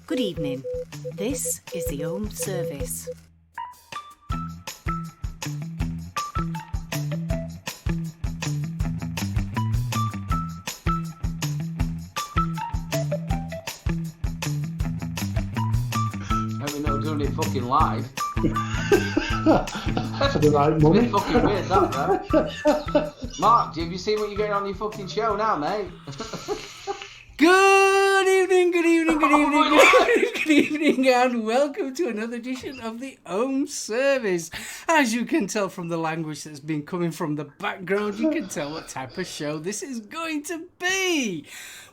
Good evening. This is the Ohm Service. We're not doing it fucking live. For the right money. It's a bit fucking weird, that, bro. Mark, have you seen what you're getting on your fucking show now, mate? Good evening, good evening, and welcome to another edition of the Ohm Service. As you can tell from the language that's been coming from the background, you can tell what type of show this is going to be.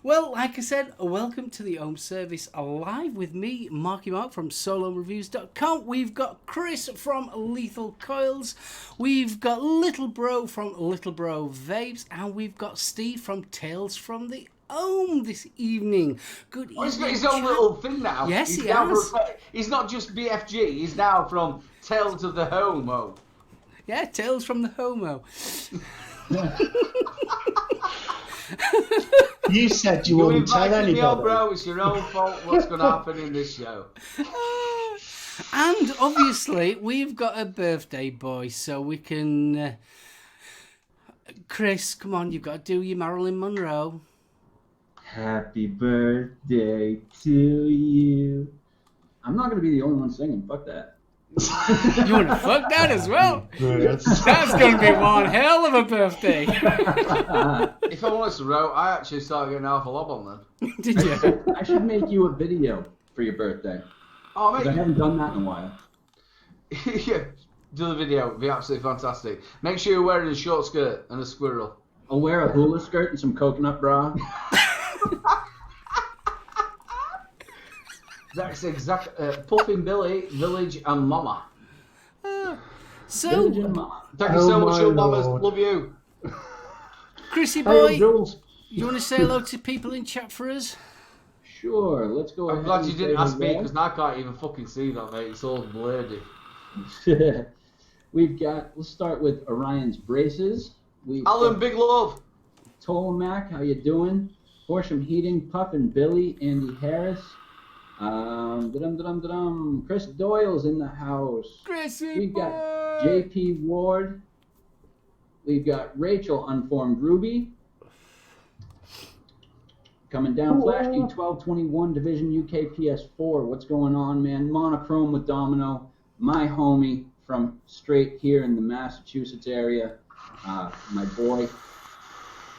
Well, like I said, welcome to the Ohm Service live with me, Marky Mark from SoulOhmReviews.com. We've got Chris from Lethal Coils, we've got Little Bro from Little Bro Vapes, and we've got Steve from Tales from the Ohm this evening. Good evening. He's got his own little thing now. Yes, he has. He's not just BFG, he's now from Tales of the Homo. Yeah, Tales from the Homo. You said you wouldn't tell anybody. Me on, bro. It's your own fault what's going to happen in this show. And obviously, we've got a birthday boy, so we can... Chris, come on, you've got to do your Marilyn Monroe. Happy birthday to you. I'm not going to be the only one singing. Fuck that. You want to fuck that as well? That's going to be one hell of a birthday. If I'm honest, bro, I actually started getting half a lob on them. Did you? I should make you a video for your birthday. Oh, 'Cause mate. I haven't done that in a while. Yeah, do the video. It'd be absolutely fantastic. Make sure you're wearing a short skirt and a squirrel. I'll wear a hula skirt and some coconut bra. That's exact. Puffin Billy, Village, and Mama. So, Village and Mama. Thank you so much, my your mamas. Lord. Love you. Chrissy Hey, boy, Jules. you want to say hello to people in chat for us? Sure, let's go I'm ahead. glad you and didn't say ask me hello. because I can't even fucking see that, mate. It's all blurry. We've got, let's start with Orion's Braces. We've Alan, got big love. Tolmac, how you doing? Horsham Heating, Puffin Billy, Andy Harris. Chris Doyle's in the house. Chrissy We've got boy. JP Ward. We've got Rachel Unformed Ruby. Coming down, Flashkey 1221 Division UK PS4. What's going on, man? Monochrome with Domino. My homie from straight here in the Massachusetts area. My boy.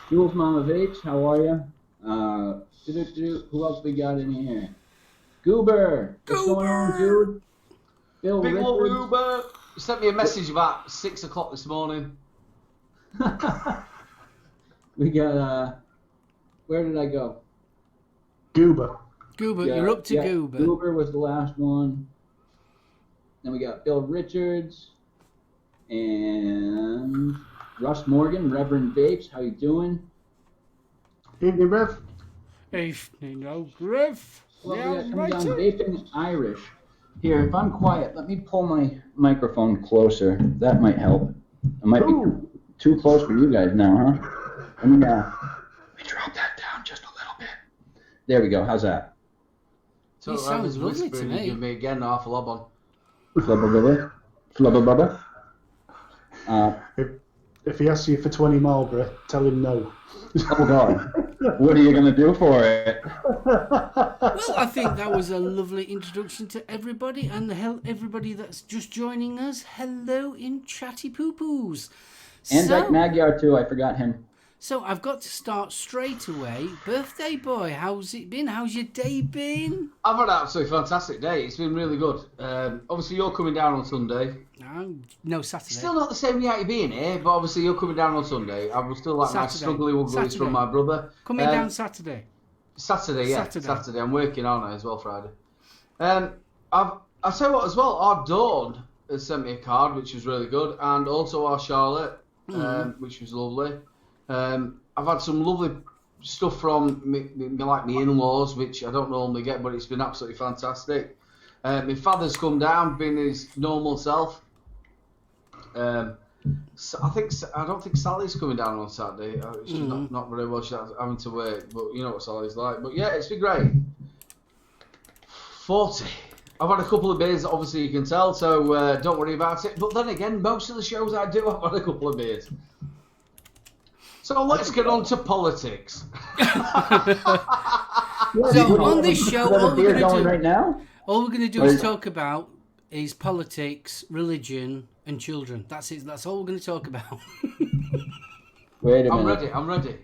Jules Mama Vapes, how are you? Who else we got in here? Goober. What's going on, dude? Bill Big love, Richards. Uber. You sent me a message about 6 o'clock this morning. We got, where did I go? Goober. Goober, Yeah, you're up to yeah, Goober. Goober was the last one. Then we got Bill Richards and Russ Morgan, Reverend Vapes. How you doing? Evening, Rev. Evening, old Griff. Well, Yeah, we got coming right down here. Vaping Irish. Here, if I'm quiet, let me pull my microphone closer. That might help. It might be too close for you guys now, huh? Let me drop that down just a little bit. There we go. How's that? So You I sound was lovely to whispering, me. you give me again half a lob on. Flubba bubba. If he asks you for 20 Marlboro, tell him no. Oh God. What are you going to do for it? Well, I think that was a lovely introduction to everybody, and everybody that's just joining us. Hello in Chatty Poo Poos. And Dyke Magyar too, I forgot him. So I've got to start straight away. Birthday boy, how's it been? How's your day been? I've had an absolutely fantastic day. It's been really good. Obviously, you're coming down on Sunday. No, Saturday. Still not the same without you being here, but obviously you're coming down on Sunday. I will still like my Saturday. snuggly wugglies Saturday. from my brother. Coming down Saturday. Saturday, yeah. Saturday. Saturday. I'm working on it as well Friday. I'll tell you what as well, our Dawn has sent me a card, which was really good, and also our Charlotte, which was lovely. I've had some lovely stuff from me in-laws, which I don't normally get, but it's been absolutely fantastic. My father's come down, being his normal self. So I don't think Sally's coming down on Saturday. She's not very well. She's having to work, but you know what Sally's like. But yeah, it's been great. 40. I've had a couple of beers, obviously you can tell, so don't worry about it. But then again, most of the shows I do, I've had a couple of beers. So let's get on to politics. So on this show, all we're going right now? to do is talk about is politics, religion, and children. That's it. That's all we're going to talk about. Wait a I'm minute.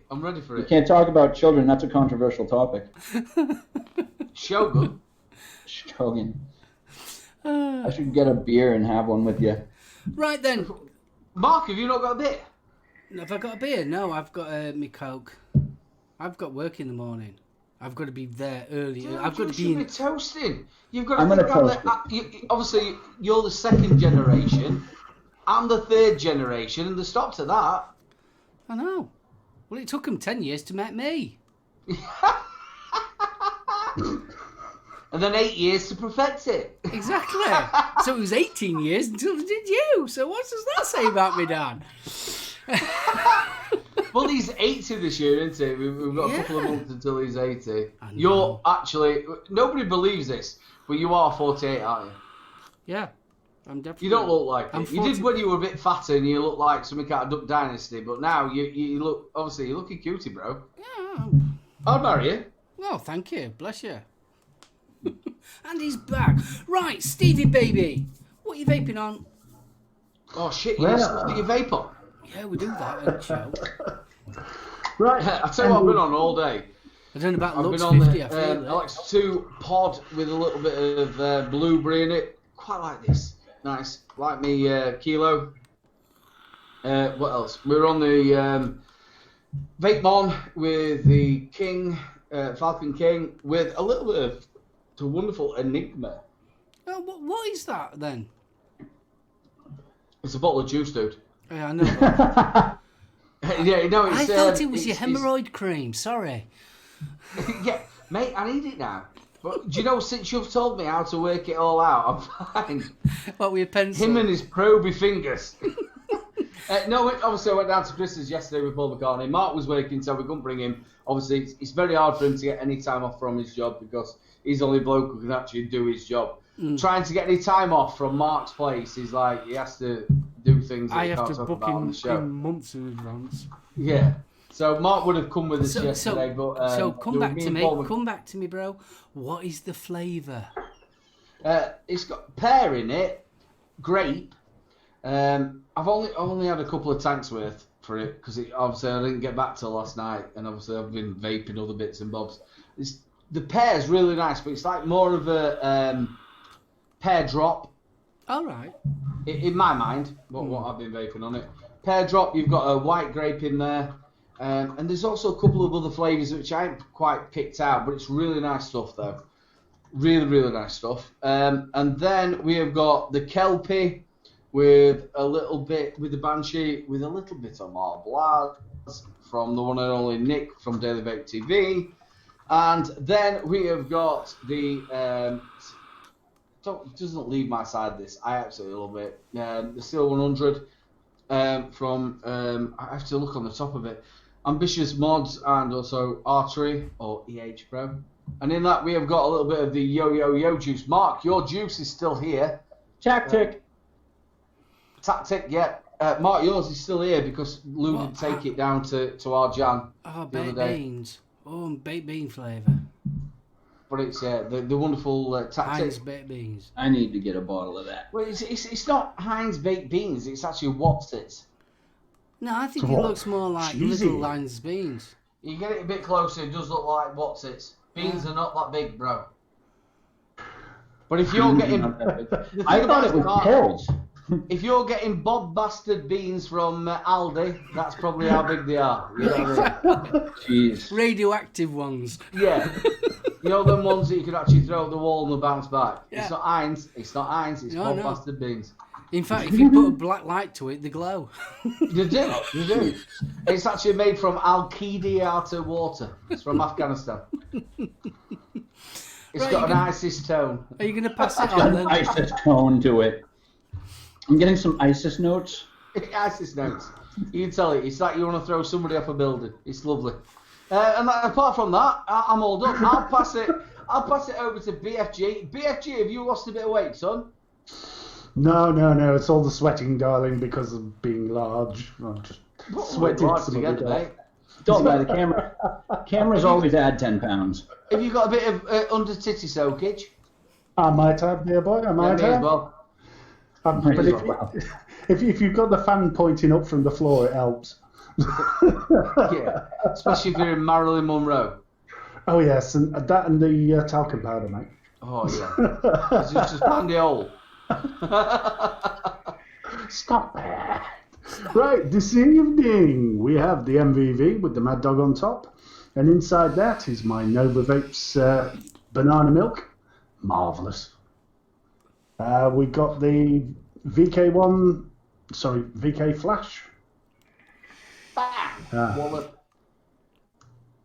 I'm ready for You it. can't talk about children. That's a controversial topic. Shogun. Shogun. I should get a beer and have one with you. Right then. Mark, have you not got a beer? Have I got a beer? No, I've got me Coke. I've got work in the morning. I've got to be there early. Dude, I've got you to be should in. be toasting. You've got to I'm think gonna about that. Obviously, you're the second generation. I'm the third generation, and they stopped at that. I know. Well, it took them 10 years to make me. And then 8 years to perfect it. Exactly. So it was 18 years until they did you. So what does that say about me, Dan? Well, he's 80 this year, isn't he? We've got a couple of Yeah. months until he's 80. I know. You're actually... Nobody believes this, but you are 48, aren't you? Yeah. I'm definitely. You don't look like I'm it. You did 40. when you were a bit fatter and you look like something out of Duck Dynasty, but now you look... Obviously, you're looking cutie, bro. Yeah. I'd marry you. Oh, thank you. Bless you. And he's back. Right, Stevie baby. What are you vaping on? Oh, shit, you got stuff that you vape on. Yeah, we do that on the show. Right. I tell you what I've been on all day. I don't know about I've Lux been on 50, the I feel it. Alex 2 pod with a little bit of blueberry in it. Quite like this. Nice. Like me kilo. What else? We're on the Vape Mon with the King, Falcon King, with a little bit of the wonderful Enigma. Oh, what is that then? It's a bottle of juice, dude. Yeah, I know. Yeah, no, it's... I thought it was your it's- hemorrhoid cream. Sorry. Yeah, mate, I need it now. But do you know, since you've told me how to work it all out, I'm fine. What with your pencil? Him and his proby fingers. No, obviously I went down to Chris's yesterday with Paul McCartney. Mark was working, so we couldn't bring him. Obviously, it's very hard for him to get any time off from his job because he's the only bloke who can actually do his job. Trying to get any time off from Mark's place is like he has to do things that I he have can't to talk book about on in the show. months in advance. Yeah. So Mark would have come with us yesterday, but so come there was back me to and me. Paul Come back to me, bro. What is the flavour? It's got pear in it, grape. I've only had a couple of tanks worth for it because obviously I didn't get back till last night, and obviously I've been vaping other bits and bobs. The pear's really nice, but it's like more of a pear drop. All right. In my mind, what I've been vaping on it. Pear drop. You've got a white grape in there. And there's also a couple of other flavours which I haven't quite picked out, but it's really nice stuff though. Really, really nice stuff. And then we have got the Kelpie with a little bit, with the Banshee, with a little bit of Marblade from the one and only Nick from Daily Vape TV. And then we have got the, doesn't leave my side this, I absolutely love it. The Steel 100 from, I have to look on the top of it. Ambitious Mods and also Artery or EH Pro. And in that we have got a little bit of the Yo juice. Mark, your juice is still here. Tactic. Yeah. Mark, yours is still here because Lou What? did take it down to our Jan Oh, the other baked day. beans. Oh, and baked bean flavour. But it's the wonderful Tactic. Heinz baked beans. I need to get a bottle of that. Well, it's not Heinz baked beans. It's actually what's it. No, I think So it what? looks more like Cheesy. little Heinz beans. You get it a bit closer, it does look like what's it. Beans are not that big, bro. But if you're getting, I thought it was pills. if you're getting Bob Bastard beans from Aldi, that's probably how big they are. You know what I mean? Jeez. Radioactive ones. Yeah. You know them ones that you could actually throw at the wall and they'll bounce back. Yeah. It's not Heinz. It's No, Bob no. Bastard beans. In fact, if you put a black light to it, they glow. You do. It's actually made from Al-Qaeda water. It's from Afghanistan. It's Right, got you an ISIS tone. Are you going to pass it Got on an then? ISIS tone to it. I'm getting some ISIS notes. ISIS notes. You can tell it. It's like you want to throw somebody off a building. It's lovely. And apart from that, I'm all done. I'll pass it over to BFG. BFG, have you lost a bit of weight, son? No. It's all the sweating, darling, because of being large. I'm just sweating Large some of together, it mate. off. Don't buy the camera. Cameras always add 10 pounds. Have you got a bit of under titty soakage? I might have, dear boy. I might Me as have. well. But Might as well. if you've got the fan pointing up from the floor, it helps. Yeah, especially if you're in Marilyn Monroe. Oh yes, and that and the talcum powder, mate. Oh yeah, it's just bang the hole. Stop it. Right, this evening we have the MVV with the Mad Dog on top, and inside that is my Nova Vapes banana milk. Marvellous. We got the VK Flash. Wallet.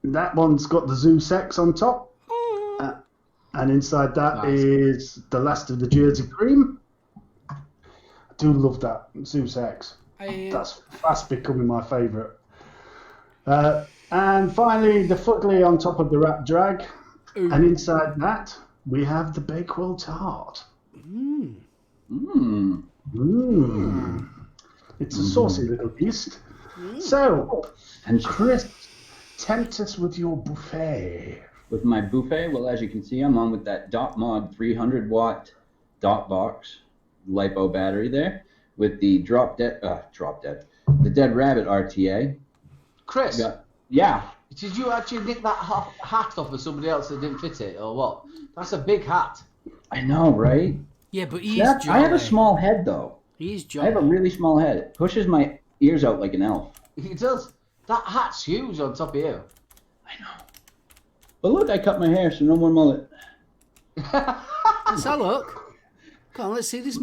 That one's got the Zeus X on top. And inside that is the last of the Jersey Cream. I do love that Zeus X. That's fast becoming my favourite. And finally, the Fugly on top of the Rat Drag. Ooh. And inside that, we have the Bakewell Tart. It's a saucy little beast. So, and Chris, tempt us with your buffet. With my buffet, well, as you can see, I'm on with that Dot Mod 300 watt dot box LiPo battery there, with the the Dead Rabbit RTA. Chris, yeah. Did you actually nick that hat off of somebody else that didn't fit it, or what? That's a big hat. I know, right? Yeah, but he's jolly. I have a small head, though. He's jolly. I have a really small head. It pushes my ears out like an elf. He does. That hat's huge on top of you. I know. But look, I cut my hair, so no more mullet. Let's have a look. Come on, let's see this.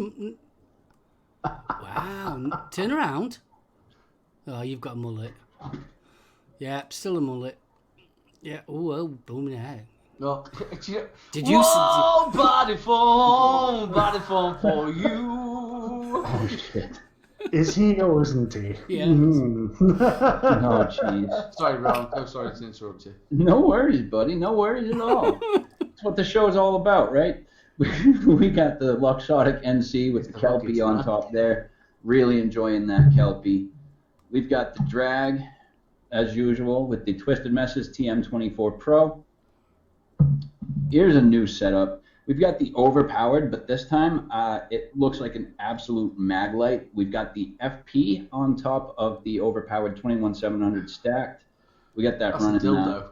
Wow. Turn around. Oh, you've got a mullet. Yeah, still a mullet. Yeah. Oh, blooming hair. No. Did you? Whoa, body form for you. Oh shit. Is he or isn't he? Yeah. Oh, jeez. Sorry, Ron. I'm sorry to interrupt you. No worries, buddy. No worries at all. That's what the show's all about, right? We got the Luxottic NC with the Kelpie on top there. Really enjoying that Kelpie. We've got the Drag, as usual, with the Twisted Messes TM24 Pro. Here's a new setup. We've got the overpowered, but this time it looks like an absolute mag light. We've got the FP on top of the overpowered 21700 stacked. We got that running now.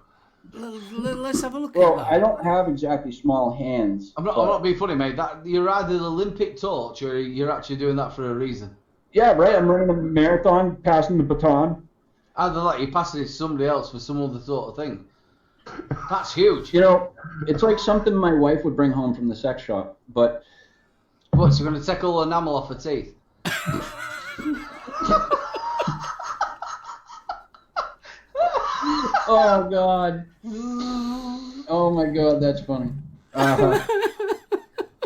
Let's have a look Well, at that. I don't have exactly small hands. I'm not being funny, mate. That you're either the Olympic torch or you're actually doing that for a reason. Yeah, right. I'm running a marathon, passing the baton. Either that, you're passing it to somebody else for some other sort of thing. That's huge. You know, it's like something my wife would bring home from the sex shop, but... What, so you're going to take all the enamel off her teeth? Oh, God. Oh, my God, that's funny. Oh,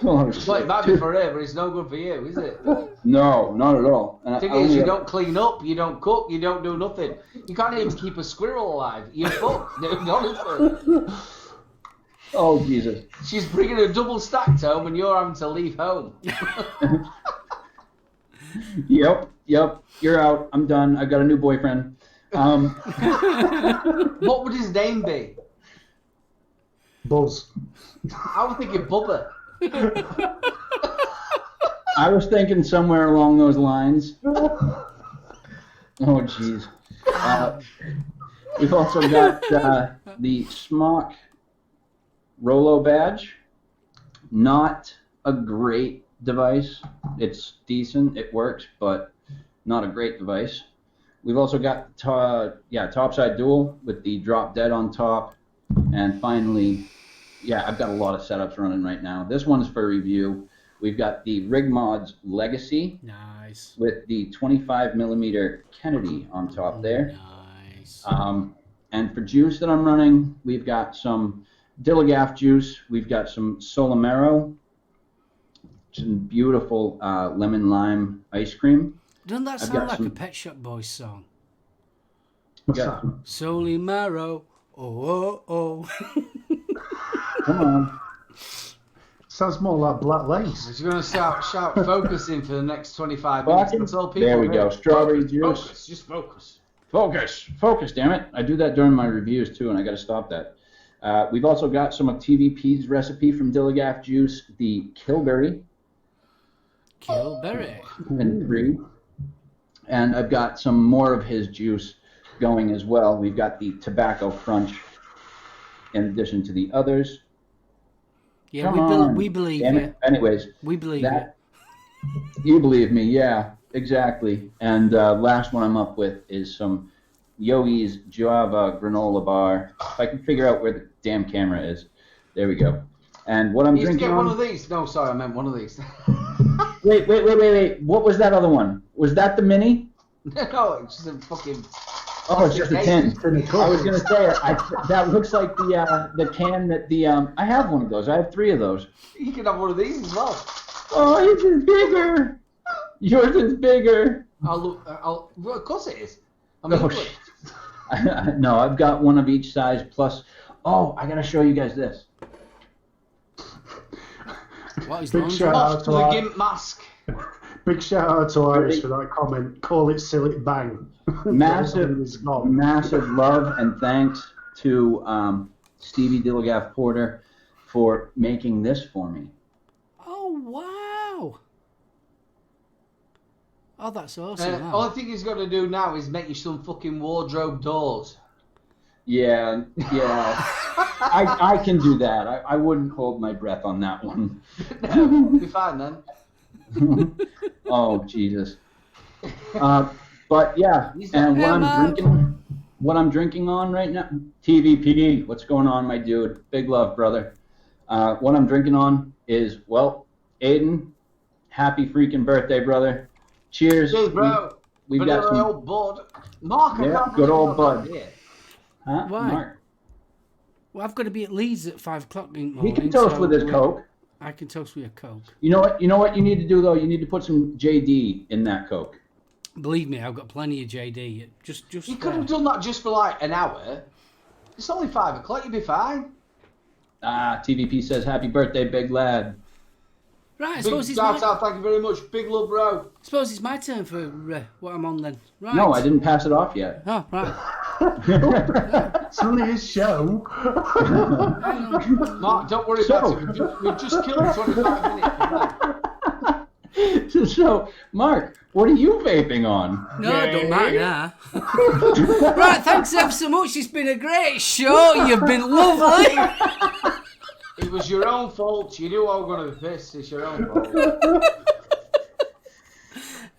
Well, it might be for her, but it's no good for you, is it? No, not at all. The thing is, you don't clean up, you don't cook, you don't do nothing. You can't even keep a squirrel alive. You're fucked. Honestly. Oh, Jesus. She's bringing a double stacked home and you're having to leave home. Yep. You're out. I'm done. I've got a new boyfriend. What would his name be? Buzz. I was thinking Bubba. I was thinking somewhere along those lines. Oh, jeez. We've also got the Smock Rolo badge. Not a great device. It's decent. It works, but not a great device. We've also got topside dual with the drop dead on top. And finally, I've got a lot of setups running right now. This one's for review. We've got the Rig Mods Legacy. Nice. With the 25mm Kennedy on top there. Nice. And for juice that I'm running, we've got some Dilligaff juice. We've got some Solomero. Some beautiful lemon lime ice cream. Doesn't that sound like a Pet Shop Boys song? What's that? Solomero. Oh. Come on. Sounds more like Black Lace. He's going to shout focusing for the next 25 minutes. Fucking- That's all people there we hear. go. Strawberry Focus, juice. Focus, just focus. Focus, damn it. I do that during my reviews too, and I got to stop that. We've also got some of TVP's recipe from Dilligaff Juice, the Killberry. Killberry. And 3. And I've got some more of his juice going as well. We've got the Tobacco Crunch in addition to the others. Yeah, Come on. we believe Damn you. it. Anyways, We believe you. that you believe me, yeah, exactly. And last one I'm up with is some Yogi's Java granola bar. If I can figure out where the damn camera is. There we go. And what I'm You used to drinking get on... one of these. No, sorry, I meant one of these. Wait. What was that other one? Was that the mini? No, it's just a fucking... Oh, it's just a tin. In a cup. I was gonna say that looks like the can that the I have one of those. I have 3 of those. You can have one of these as well. Oh, his is bigger. Yours is bigger. Well, of course it is. I Oh, mean, shit. No, I've got one of each size plus. Oh, I gotta show you guys this. What is Big laundry? shout off out to to the our, gimp mask. big shout out to Iris for that comment. Call it Silly Bang. Massive love and thanks to Stevie Dilligaff Porter for making this for me. Oh, wow. Oh, that's awesome. that. Only thing he's got to do now is make you some fucking wardrobe doors. Yeah. I can do that. I wouldn't hold my breath on that one. No, we'll be fine then. Oh, Jesus. But yeah, and what I'm drinking on right now, TVPD, what's going on, my dude? Big love, brother. What I'm drinking on is, well, Aiden, happy freaking birthday, brother. Cheers. Cheers, bro. We've Good got some, old bud. Mark, I Yeah, can't good believe old you're bud. not here. huh? Why? Mark. Well, I've got to be at Leeds at 5 o'clock in the He morning. can toast so with his Coke. I can toast with a Coke. You know what you need to do, though? You need to put some JD in that Coke. Believe me, I've got plenty of JD. Just You could have done that just for like an hour. It's only 5 o'clock, you'd be fine. TVP says, happy birthday, big lad. Right, I Big suppose it's shout my, out, thank you very much. Big love, bro. suppose it's my turn for what I'm on then. Right. No, I didn't pass it off yet. Oh, right. It's only his show. Mark, don't worry about it. We've just killed 25 minutes. So, Mark, what are you vaping on? No, it don't matter now. Right, thanks ever so much. It's been a great show. You've been lovely. It was your own fault. You knew I was going to be pissed. It's your own fault.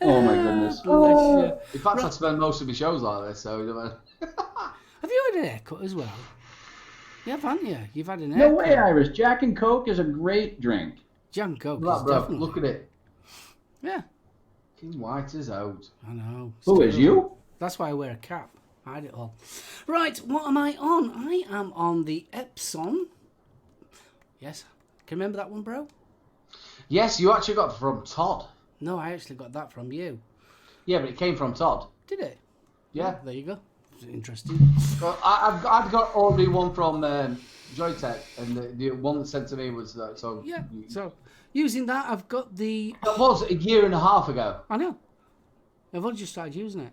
Oh my goodness. Bless you. In fact, I spend most of my shows like this, so you know. Have you had a haircut as well? You have, haven't you? You've had an No haircut. way, Iris. Jack and Coke is a great drink. Jan Coke Look, is bro, definitely. look at it. Yeah, Fucking white as out. I know. Who is you? That's why I wear a cap. Hide it all. Right, what am I on? I am on the Epson. Yes. Can you remember that one, bro? Yes, you actually got it from Todd. No, I actually got that from you. Yeah, but it came from Todd. Did it? Yeah. There you go. Interesting. Well, I've got already one from Joytech, and the one that sent to me was that. So Yeah. So, using that, I've got the... that was a year and a half ago. I know. I've only just started using it.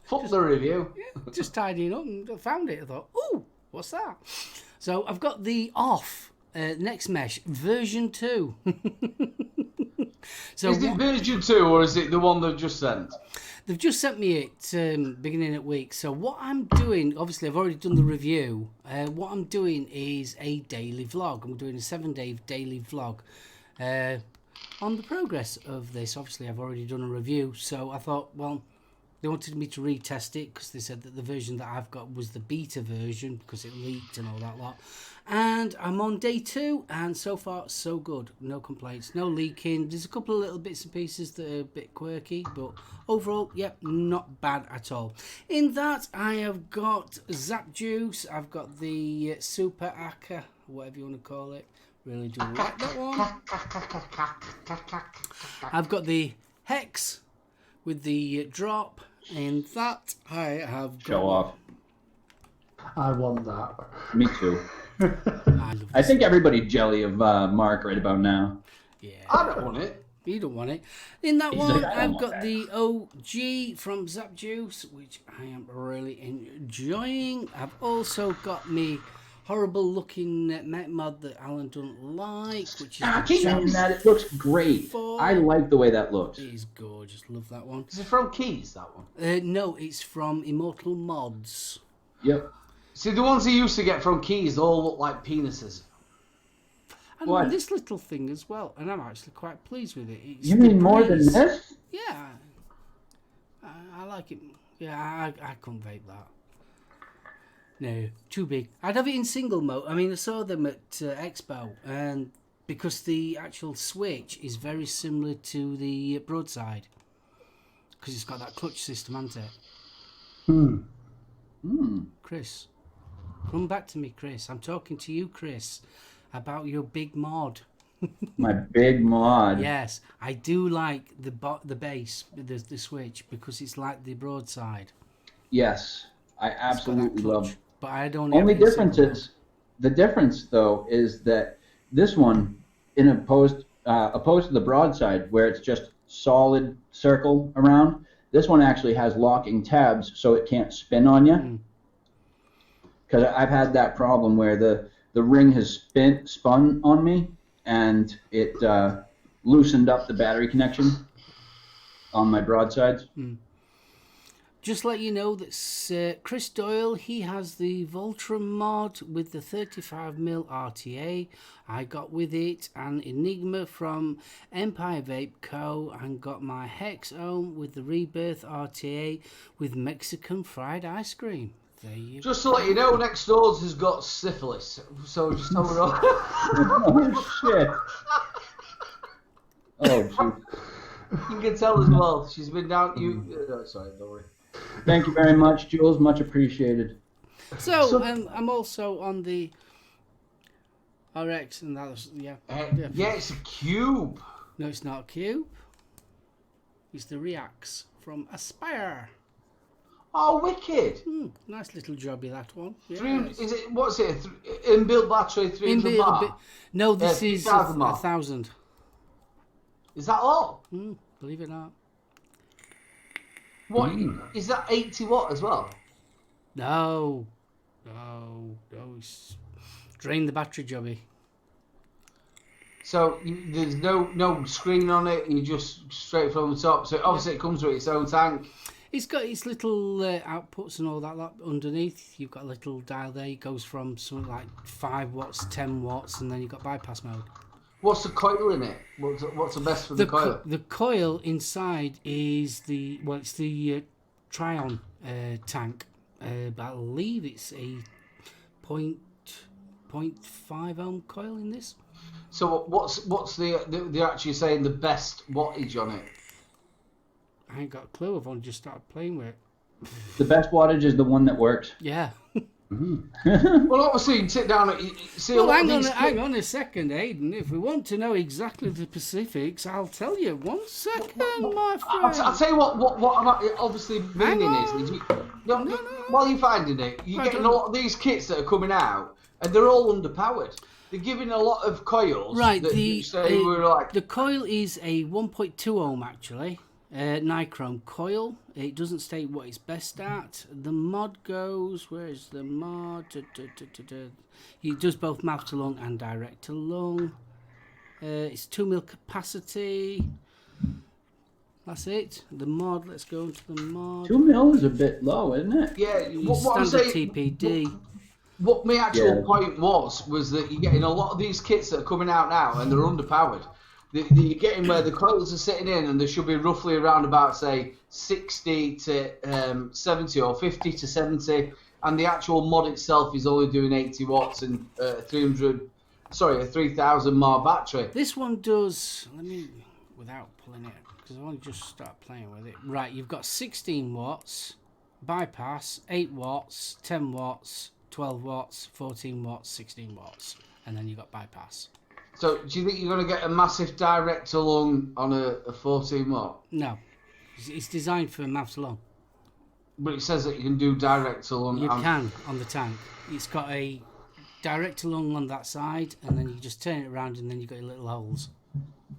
Fuck the review. Just tidying up and found it. I thought, ooh, what's that? So I've got the Off Next Mesh version 2. So Is it version 2 or is it the one they've just sent? they've just sent me it beginning of week. So what I'm doing, obviously I've already done the review. What I'm doing is a daily vlog. I'm doing a 7-day daily vlog on the progress of this. Obviously I've already done a review. So I thought, well, they wanted me to retest it because they said that the version that I've got was the beta version because it leaked and all that lot. And I'm on day 2 and so far so good. No complaints, no leaking. There's a couple of little bits and pieces that are a bit quirky, but overall, yep, not bad at all. In that, I have got Zap Juice. I've got the Super Aka, whatever you want to call it. Really do like that one. I've got the Hex with the drop. In that, I have got... Show off. I want that. Me too. I love I think everybody's jelly of Mark right about now. Yeah. I don't want it. You don't want it. In that He's one, like, I don't I've want got that. the OG from Zap Juice, which I am really enjoying. I've also got me horrible looking mech mod that Alan doesn't like, which is I the keep saying Champs that. It looks great. 4. I like the way that looks. It is gorgeous. Love that one. Is it from Keys, that one? No, it's from Immortal Mods. Yep. See, the ones he used to get from Keys all look like penises. And What? this little thing as well, and I'm actually quite pleased with it. It's You mean the more than breeze. this? Yeah, I like it. Yeah, I couldn't vape that. No, too big. I'd have it in single mode. I mean, I saw them at Expo, and because the actual switch is very similar to the broadside, because it's got that clutch system, hasn't it? Chris, come back to me, Chris. I'm talking to you, Chris, about your big mod. My big mod. Yes, I do like the base, the switch, because it's like the broadside. Yes, I It's got that absolutely clutch, love. But I don't. Only have it in difference single is, the difference though is that this one, in opposed to the broadside, where it's just solid circle around, this one actually has locking tabs, so it can't spin on you. Because I've had that problem where the ring has spun on me, and it loosened up the battery connection on my broadsides. Just let you know that Chris Doyle, he has the Voltron mod with the 35mm RTA. I got with it an Enigma from Empire Vape Co. and got my Hex Ohm with the Rebirth RTA with Mexican fried ice cream. There you go. Just to let you know, next doors has got syphilis, so just tell her all. Oh, shit. Oh, shoot. You can tell as well. She's been down. Sorry, don't worry. Thank you very much, Jules. Much appreciated. So I'm also on the RX, and that was yeah. Yeah, it's a cube. No, it's not a cube. It's the Reax from Aspire. Oh, wicked! Nice little jobby, that one. Yes. Is it? What's it? Inbuilt battery, 300 bar. No, this is 3,000 bar. 1,000. Is that all? Believe it or not. What is that? 80 watt as well. No. It's drain the battery jobby. So there's no screen on it. You just straight from the top. So obviously it comes with its own tank. It's got its little outputs and all that underneath. You've got a little dial there. It goes from something like 5 watts, 10 watts, and then you've got bypass mode. What's the coil in it? What's the best for the coil? The coil inside is it's the Trion tank. But I believe it's a 0.5 ohm coil in this. So what's the actually saying the best wattage on it? I ain't got a clue. I've only just started playing with it. The best wattage is the one that works. Yeah. Well, obviously you can sit down and see. Well, hang on a second, Aidan. If we want to know exactly the specifics, I'll tell you. 1 second, my friend. I'll tell you what I'm obviously meaning is while you're finding it, you're getting a lot of these kits that are coming out, and they're all underpowered. They're giving a lot of coils. Right, that you say were like... the coil is a 1.2 ohm actually. Nichrome coil. It doesn't state what it's best at. The mod goes, where is the mod? It does both mouth to lung and direct to lung. It's 2 mil capacity. That's it. The mod, let's go into the mod. 2 mil is a bit low, isn't it? Yeah, what I'm Standard saying... TPD. What my actual point was that you're getting a lot of these kits that are coming out now and they're underpowered. You're getting where the coils are sitting in and they should be roughly around about, say, 60 to 70 or 50 to 70, and the actual mod itself is only doing 80 watts and a 3,000 mAh battery. This one does, without pulling it, because I only just start playing with it. Right, you've got 16 watts, bypass, 8 watts, 10 watts, 12 watts, 14 watts, 16 watts, and then you've got bypass. So, do you think you're going to get a massive direct to lung on a 14 watt? No, it's designed for mouth to lung. But it says that you can do direct to lung. You can on the tank. It's got a direct to lung on that side, and then you just turn it around, and then you got your little holes.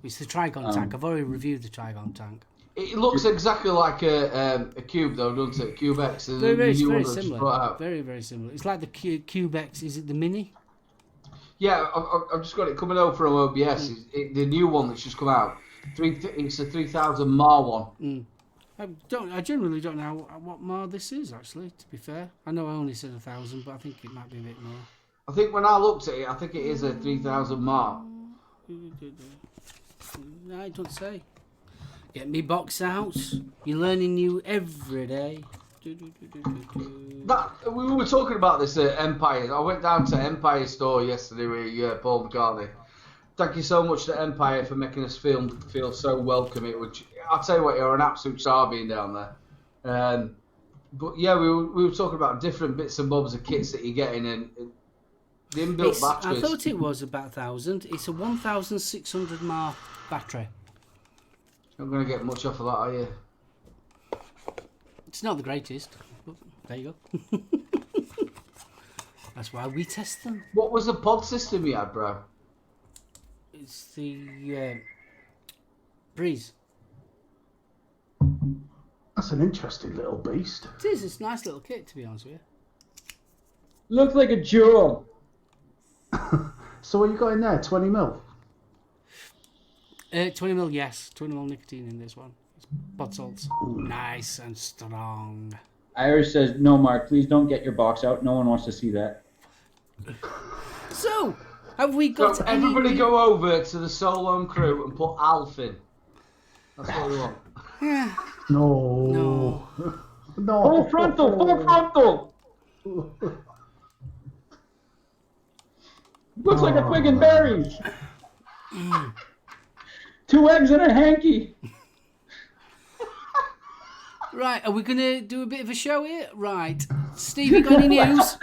It's the Trigon tank. I've already reviewed the Trigon tank. It looks exactly like a cube, though, doesn't it? Cube X. Very similar. Very, very similar. It's like the Cube X. Is it the Mini? Yeah, I've just got it coming over from OBS. The new one that's just come out. It's a 3000 mAh one. I generally don't know what mAh this is, actually, to be fair. I know I only said 1,000, but I think it might be a bit more. I think when I looked at it, I think it is a 3000 mAh. No, I don't say. Get me box out. You're learning new every day. We were talking about this at Empire. I went down to Empire store yesterday with Paul McCartney. Thank you so much to Empire for making us feel so welcome. I'll tell you what, you're an absolute star being down there. But yeah, we were talking about different bits and bobs of kits that you're getting, and the inbuilt batteries. I thought it was about 1,000. It's a 1,600 mAh battery. You're not going to get much off of that, are you? It's not the greatest, but there you go. That's why we test them. What was the pod system you had, bro? It's the Breeze. That's an interesting little beast. It is. It's a nice little kit, to be honest with you. Looks like a jewel. So what you got in there? 20 mil? 20 mil, yes. 20 mil nicotine in this one. It's pod salts. Nice and strong. Irish says, no, Mark, please don't get your box out. No one wants to see that. So, have we got everybody go over to the SoulOhm crew and put Alf in. That's what we want. Yeah. No. Full frontal. Looks like a twig and berries. 2 eggs and a hanky. Right, are we going to do a bit of a show here? Right. Steve, you got any news?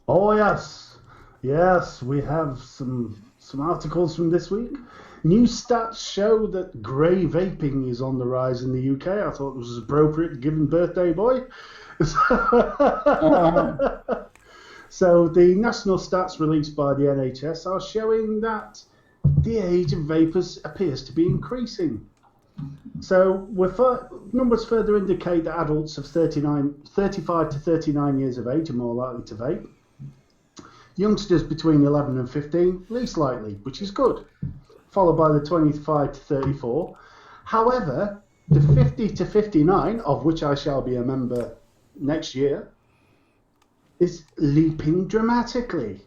Oh, yes. Yes, we have some articles from this week. New stats show that grey vaping is on the rise in the UK. I thought it was appropriate given birthday boy. So the national stats released by the NHS are showing that the age of vapers appears to be increasing. So numbers further indicate that adults of 35 to 39 years of age are more likely to vape. Youngsters between 11 and 15, least likely, which is good, followed by the 25 to 34. However, the 50 to 59, of which I shall be a member next year, is leaping dramatically.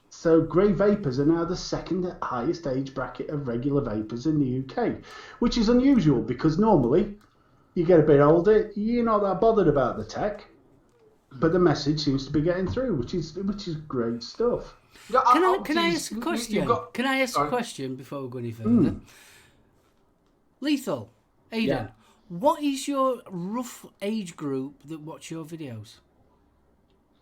So grey vapors are now the second highest age bracket of regular vapors in the UK, which is unusual because normally you get a bit older, you're not that bothered about the tech, but the message seems to be getting through, which is great stuff. Can I ask a question? Can I ask a question before we go any further? Lethal, Aidan, Yeah. what is your rough age group that watch your videos?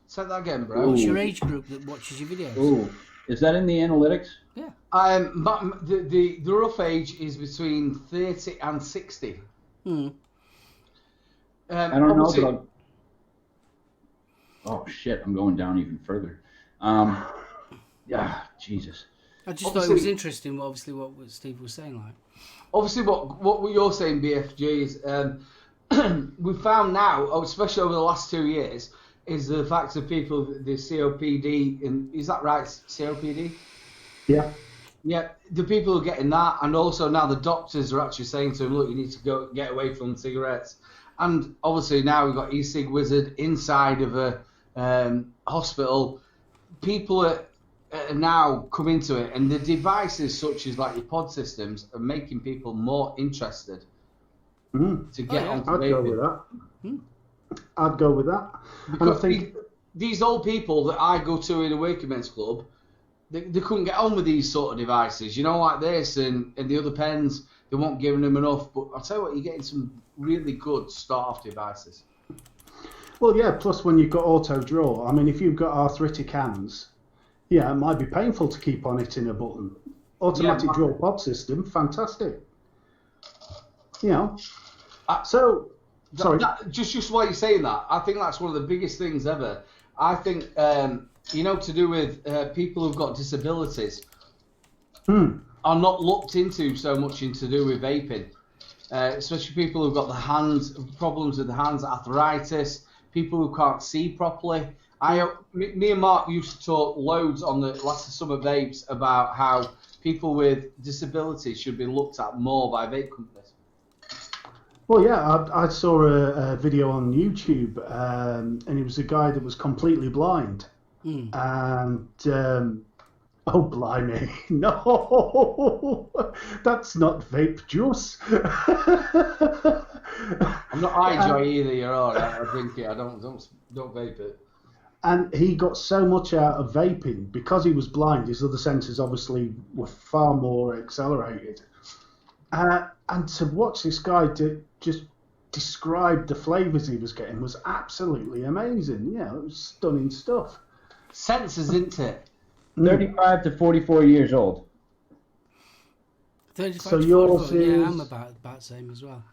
Say that again, bro. What's your age group that watches your videos? Ooh, is that in the analytics? Yeah. The rough age is between 30 and 60. I don't know, but oh shit, I'm going down even further. Yeah, Jesus. I just thought it was interesting, obviously, what Steve was saying. Like, obviously, what you're saying, BFG, is we found now, especially over the last 2 years, is the fact of people, the COPD, is that right, COPD? Yeah. Yeah, the people are getting that, and also now the doctors are actually saying to them, look, you need to get away from cigarettes. And obviously now we've got e-cig wizard inside of a hospital. People are now coming to it, and the devices such as like your pod systems are making people more interested to get onto I'd vaping. go with that. I'd go with that. Because and I think these old people that I go to in a working men's club, they couldn't get on with these sort of devices, you know, like this and the other pens. They weren't giving them enough. But I'll tell you what, you're getting some really good start-off devices. well, yeah, plus when you've got auto draw, I mean, if you've got arthritic hands, yeah, it might be painful to keep on hitting a button. Automatic draw pod system, fantastic. You know, so Sorry. Just while you're saying that, I think that's one of the biggest things ever. I think, to do with people who've got disabilities are not looked into so much into do with vaping. Especially people who've got problems with the hands, arthritis, people who can't see properly. Me and Mark used to talk loads on the last summer vapes about how people with disabilities should be looked at more by vape companies. Well, yeah, I saw a video on YouTube, and it was a guy that was completely blind. And, oh, blimey, no, that's not vape juice. I'm not iJoy either, you're all right. I drink it, I don't vape it. And he got so much out of vaping because he was blind. His other senses obviously were far more accelerated. And to watch this guy just describe the flavours he was getting was absolutely amazing. Yeah, it was stunning stuff. Senses, isn't it? 35 to 44 years old. 35 So to yours 44. Yeah, is- I'm about the same as well.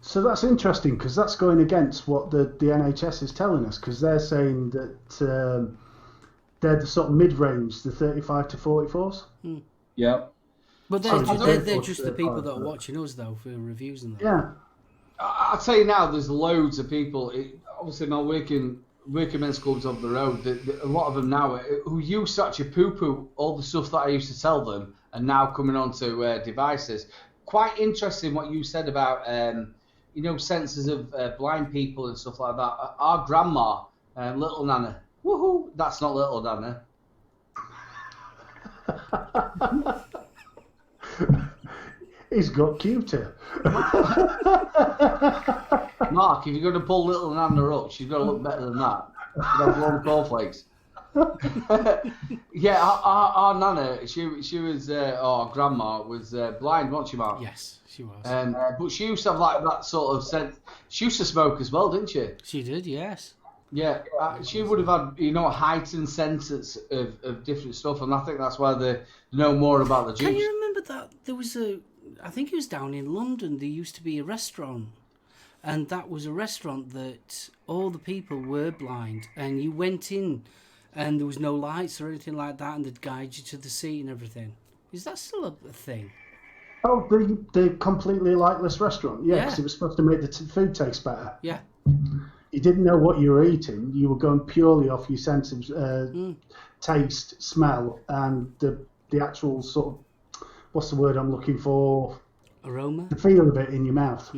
So that's interesting because that's going against what the NHS is telling us, because they're saying that they're the sort of mid-range, the 35 to 44s. Yep. But Sorry, they're just the people that are watching us, though, for reviews and that. Yeah. I'll tell you now, there's loads of people, obviously my working men's clubs on the road, a lot of them now who used to actually poo-poo all the stuff that I used to tell them and now coming onto devices. Quite interesting what you said about, senses of blind people and stuff like that. Our grandma, Little Nana, woohoo, that's not Little Nana. He's got cuter. Mark, if you're going to pull Little Nana up, she's got to look better than that. She'd have long cornflakes. Yeah, our Nana, she was, our grandma was blind, wasn't she, Mark? Yes, she was. But she used to have like that sort of sense. She used to smoke as well, didn't she? She did, yes. Yeah, she would have had, heightened senses of different stuff, and I think that's why they know more about the juice. Can you remember that there was I think it was down in London, there used to be a restaurant, and that was a restaurant that all the people were blind, and you went in and there was no lights or anything like that, and they'd guide you to the seat and everything. Is that still a thing? Oh, the completely lightless restaurant. Yeah, because Yeah. it was supposed to make the food taste better. Yeah. You didn't know what you were eating. You were going purely off your sense of taste, smell, and the actual sort of, what's the word I'm looking for? Aroma? The feel of it in your mouth.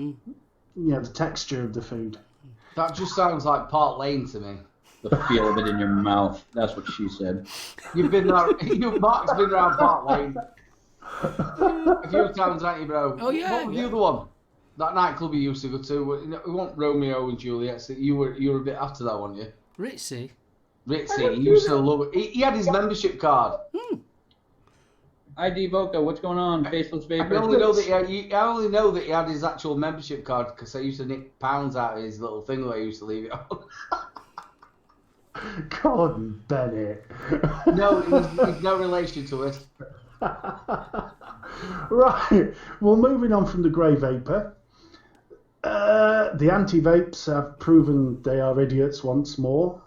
The texture of the food. That just sounds like Park Lane to me. The feel of it in your mouth. That's what she said. You've been there. Mark's been around Park Lane a few times, haven't you, bro? Oh, yeah, What was yeah. the other one? That nightclub you used to go to. We want Romeo and Juliet. So you were a bit after that, weren't you? Ritzy? Ritzy. He used to love it. He had his membership card. ID Voca, what's going on? Faceless I Vapor. only know that he had his actual membership card because I used to nick pounds out of his little thing that I used to leave it on. Gordon Bennett. No, he's no relation to us. Right. Well, moving on from the grey vapour. The anti-vapes have proven they are idiots once more.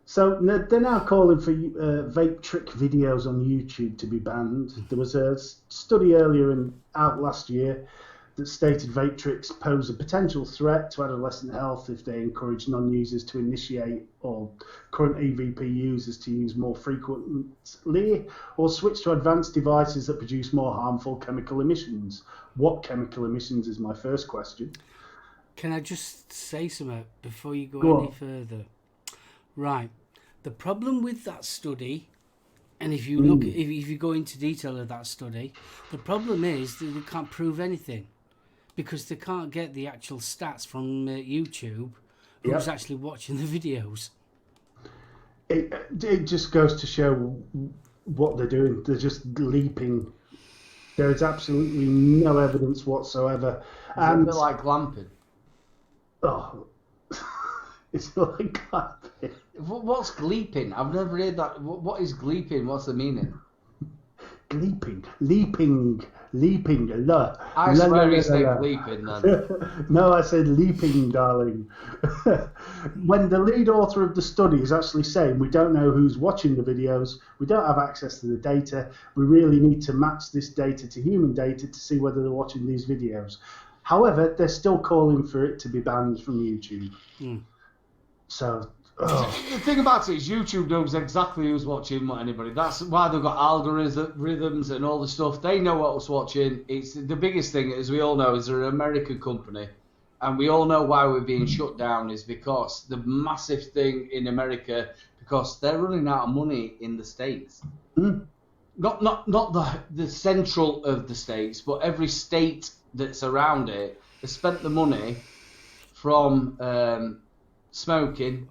So they're now calling for vape trick videos on YouTube to be banned. There was a study earlier out last year that stated vape tricks pose a potential threat to adolescent health if they encourage non-users to initiate or current EVP users to use more frequently or switch to advanced devices that produce more harmful chemical emissions. What chemical emissions is my first question. Can I just say something before you go Go any on. further? Right. The problem with that study, and if you look, if you go into detail of that study, the problem is that they can't prove anything because they can't get the actual stats from YouTube who's actually watching the videos. It just goes to show what they're doing. They're just leaping. There is absolutely no evidence whatsoever. It's a bit like glamping. Oh, it's like What's gleeping? I've never heard that. What is gleeping? What's the meaning? leaping. I swear he said bleeping then. No, I said leaping, darling. When the lead author of the study is actually saying we don't know who's watching the videos, we don't have access to the data, we really need to match this data to human data to see whether they're watching these videos. However, they're still calling for it to be banned from YouTube. So... The thing about it is YouTube knows exactly who's watching what anybody. That's why they've got algorithms and all the stuff. They know what's watching. It's the biggest thing, as we all know, is they're an American company, and we all know why we're being shut down is because the massive thing in America, because they're running out of money in the States. Not the central of the states, but every state that's around it has spent the money from smoking.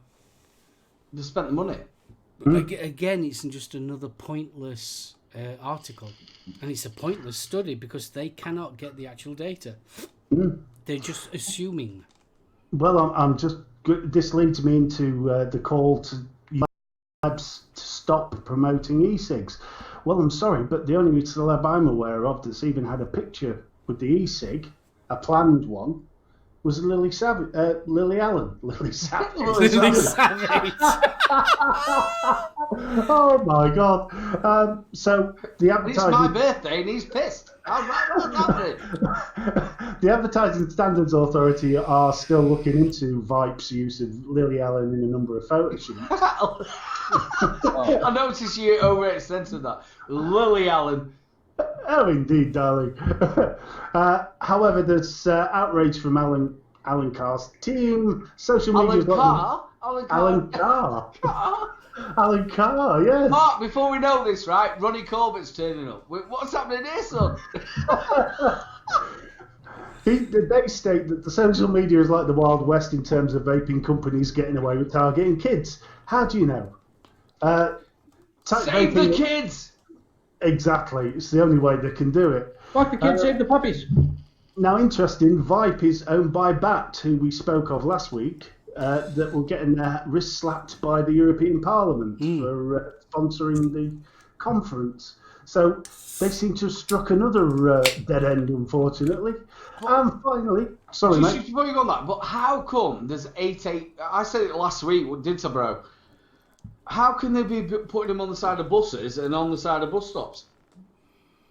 They spent the money. Again, it's just another pointless article, and it's a pointless study because they cannot get the actual data. They're just assuming. Well, I'm just. This leads me into the call to labs to stop promoting e-cigs. Well, I'm sorry, but the only celeb I'm aware of that's even had a picture with the e-cig, a planned one, was Lily Allen. Lily Savage. Lily Savage. Oh my God! So the advertising. It's my birthday and he's pissed. How's that? The Advertising Standards Authority are still looking into Vape's use of Lily Allen in a number of photo shoots. I noticed you overextended that. Lily Allen. Oh, indeed, darling. However, there's outrage from Alan Carr's team. Social media. Alan Carr. Alan Carr, yes. Mark, before we know this, right, Ronnie Corbett's turning up. What's happening here, son? They state that the social media is like the Wild West in terms of vaping companies getting away with targeting kids. How do you know? Save the kids! Exactly. It's the only way they can do it. Fuck the kids, save the puppies. Now, interesting, Vape is owned by BAT, who we spoke of last week, that were getting their wrists slapped by the European Parliament for sponsoring the conference. So they seem to have struck another dead end, unfortunately. And finally, sorry, mate. Before you go on that, but how come there's 8... I said it last week, didn't I, bro? How can they be putting them on the side of buses and on the side of bus stops?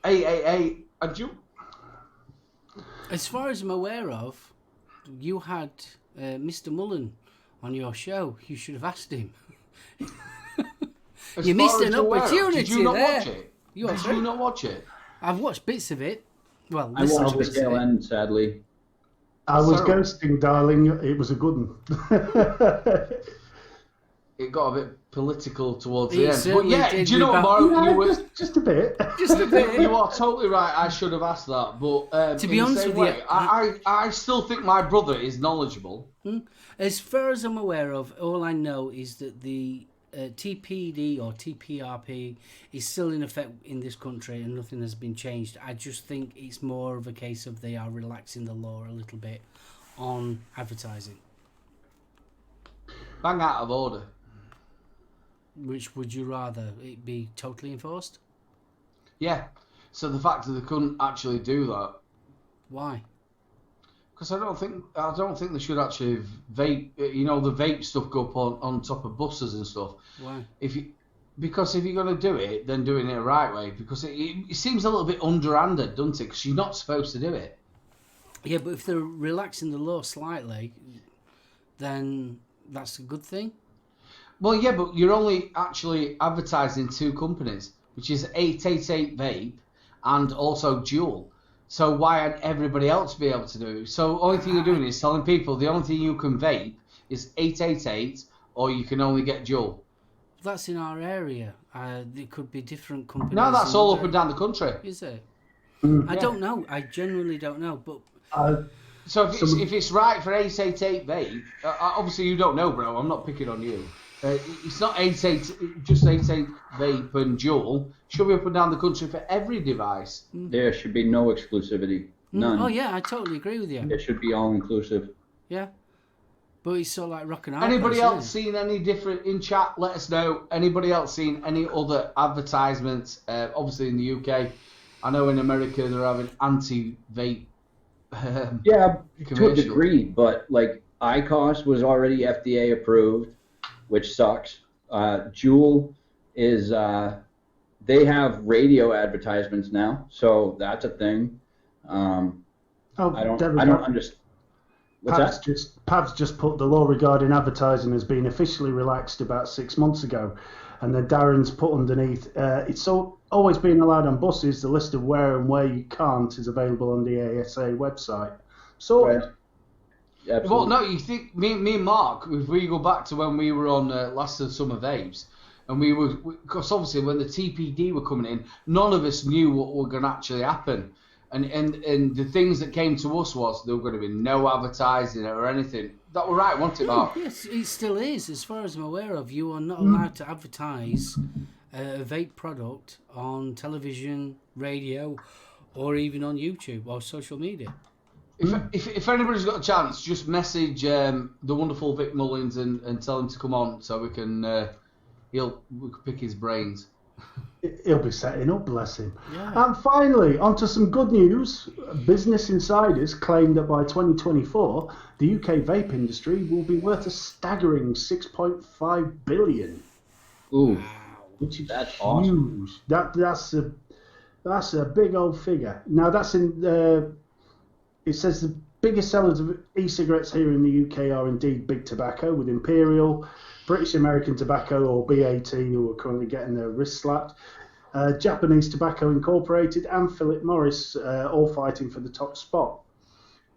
And you... As far as I'm aware of, you had Mr. Mullen on your show. You should have asked him. You missed an opportunity. Did you not there. watch it? Did you not watch it? I've watched bits of it. Well, I watched the tail end, sadly. I was ghosting, darling. It was a good one. It got a bit political towards the end. But yeah, do you know what, Mark? Just a bit. Just a bit. You are totally right. I should have asked that. But to be honest with you, I still think my brother is knowledgeable. As far as I'm aware of, all I know is that the TPD or TPRP is still in effect in this country and nothing has been changed. I just think it's more of a case of they are relaxing the law a little bit on advertising. Bang out of order. Which would you rather it be totally enforced? Yeah. So the fact that they couldn't actually do that. Why? Because I don't think they should actually vape. You know, the vape stuff go up on top of buses and stuff. Why? Because if you're going to do it, then doing it the right way. Because it seems a little bit underhanded, doesn't it? Because you're not supposed to do it. Yeah, but if they're relaxing the law slightly, then that's a good thing. Well, yeah, but you're only actually advertising two companies, which is 888 Vape and also Juul. So why would everybody else be able to do it? So the only thing you're doing is telling people the only thing you can vape is 888 or you can only get Juul. That's in our area. There could be different companies. No, that's all up and down the country. Is it? I don't know. I genuinely don't know. But so if it's right for 888 Vape, obviously you don't know, bro. I'm not picking on you. It's not 88, just 88 Vape and Juul. Should be up and down the country for every device. There should be no exclusivity. None. Oh, yeah, I totally agree with you. It should be all inclusive. Yeah. But it's sort of like rock and hard. Anybody place, else isn't seen any different in chat? Let us know. Anybody else seen any other advertisements? Obviously in the UK, I know in America they're having anti-vape. Yeah, to a commercial. degree, but like IQOS was already FDA approved, which sucks. Juul is they have radio advertisements now, so that's a thing. I don't understand. What's that? Pav's just put the law regarding advertising has been officially relaxed about 6 months ago, and then Darren's put underneath, it's always been allowed on buses. The list of where and where you can't is available on the ASA website. So, Right. Absolutely. Well, no, you think me and Mark, if we go back to when we were on last Summer Vapes, and because obviously when the TPD were coming in, none of us knew what were going to actually happen. And the things that came to us was there were going to be no advertising or anything. That were right, wasn't it, Mark? Yes, it still is. As far as I'm aware of, you are not allowed to advertise a vape product on television, radio, or even on YouTube or social media. If anybody's got a chance, just message the wonderful Vic Mullins and tell him to come on so we can we can pick his brains. he'll be setting up, bless him. Yeah. And finally, onto some good news. Business insiders claim that by 2024, the UK vape industry will be worth a staggering 6.5 billion. Ooh, Which is that's huge. awesome. That's a big old figure. Now that's in it says the biggest sellers of e-cigarettes here in the UK are indeed Big Tobacco with Imperial, British American Tobacco or BAT, who are currently getting their wrists slapped, Japanese Tobacco Incorporated and Philip Morris, all fighting for the top spot.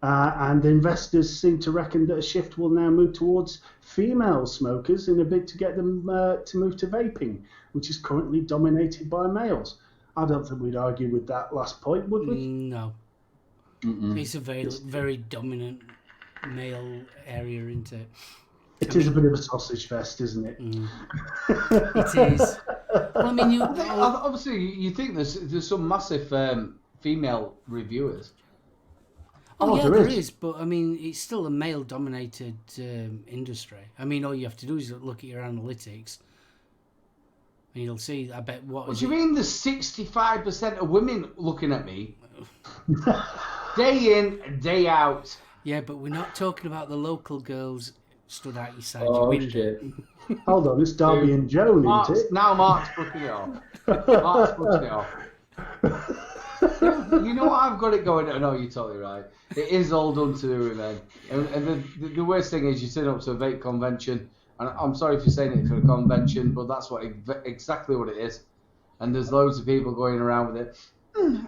And investors seem to reckon that a shift will now move towards female smokers in a bid to get them to move to vaping, which is currently dominated by males. I don't think we'd argue with that last point, would we? No. Mm-mm. It's a very dominant male area, isn't it? It is a bit of a sausage fest, isn't it? It is. Well, I mean, Obviously, you think there's some massive female reviewers. Oh, yeah, there there is. is, but I mean, it's still a male-dominated industry. I mean, all you have to do is look at your analytics, and you'll see. I bet What do you mean? There's 65% of women looking at me, day in, day out. Yeah, but we're not talking about the local girls stood out your side your Oh window. shit! Hold on, it's Darby and Joan, isn't it? Now Mark's booking it off. Mark's booking it off. You know what? I've got it going. No, you're totally right. It is all done to do with men. And the worst thing is you turn up to a vape convention, and I'm sorry for saying it for a convention, but that's exactly what it is. And there's loads of people going around with it.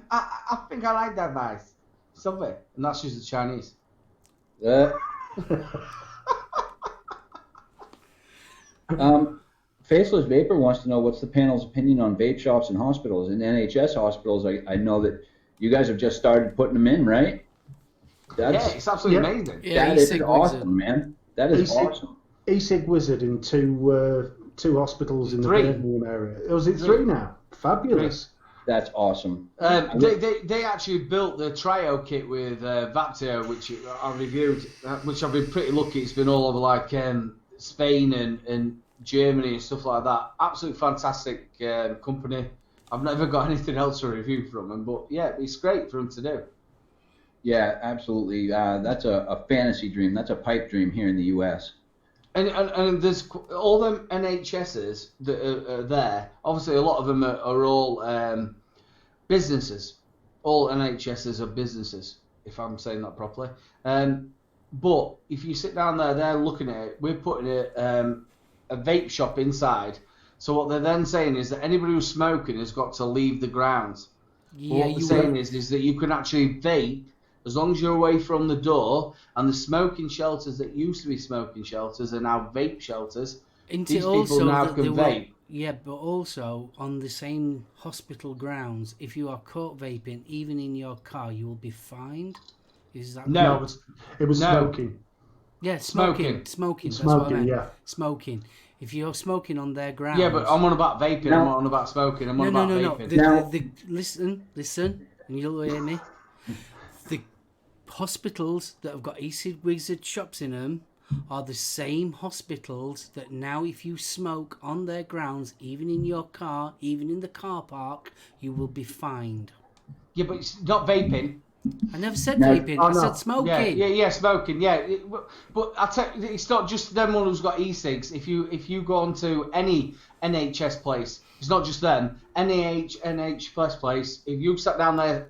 I think I like that vice. Stop it. And that's just the Chinese. Faceless Vapor wants to know what's the panel's opinion on vape shops and hospitals. In NHS hospitals, I know that you guys have just started putting them in, right? Yeah, it's absolutely amazing. Yeah, That is e-cig awesome, wizard. man. That is E-cig- awesome. E-cig Wizard in two hospitals in the Three. Birmingham area. Was it three now? Fabulous. That's awesome. They actually built the Trio kit with Vaptio, which I reviewed, which I've been pretty lucky. It's been all over like Spain and Germany and stuff like that. Absolutely fantastic company. I've never got anything else to review from them, but yeah, it's great for them to do. Yeah, absolutely. That's a fantasy dream. That's a pipe dream here in the U.S. And there's all them NHSs that are there. Obviously, a lot of them are all businesses. All NHSs are businesses, if I'm saying that properly. But if you sit down there, they're looking at it. We're putting a vape shop inside. So what they're then saying is that anybody who's smoking has got to leave the grounds. Yeah, What they're saying is that you can actually vape as long as you're away from the door, and the smoking shelters that used to be smoking shelters are now vape shelters. Isn't These it people also now that can they vape. Yeah, but also on the same hospital grounds, if you are caught vaping, even in your car, you will be fined. Is that No. correct? It was No. smoking. Yeah, smoking. Smoking. That's what I Smoking, meant. yeah. Smoking. If you're smoking on their grounds. Yeah, but I'm on about vaping. No. I'm not on about smoking. I'm on No. about vaping. Now- Listen, and you'll hear me. The hospitals that have got e-cig wizard shops in them are the same hospitals that now, if you smoke on their grounds, even in your car, even in the car park, you will be fined. Yeah, but it's not vaping. I never said No. vaping. Oh, I no. said smoking. Yeah, smoking. Yeah, but I tell you, it's not just them one who's got e-cigs. If you go onto any NHS place, it's not just them. NHS place. If you sat down there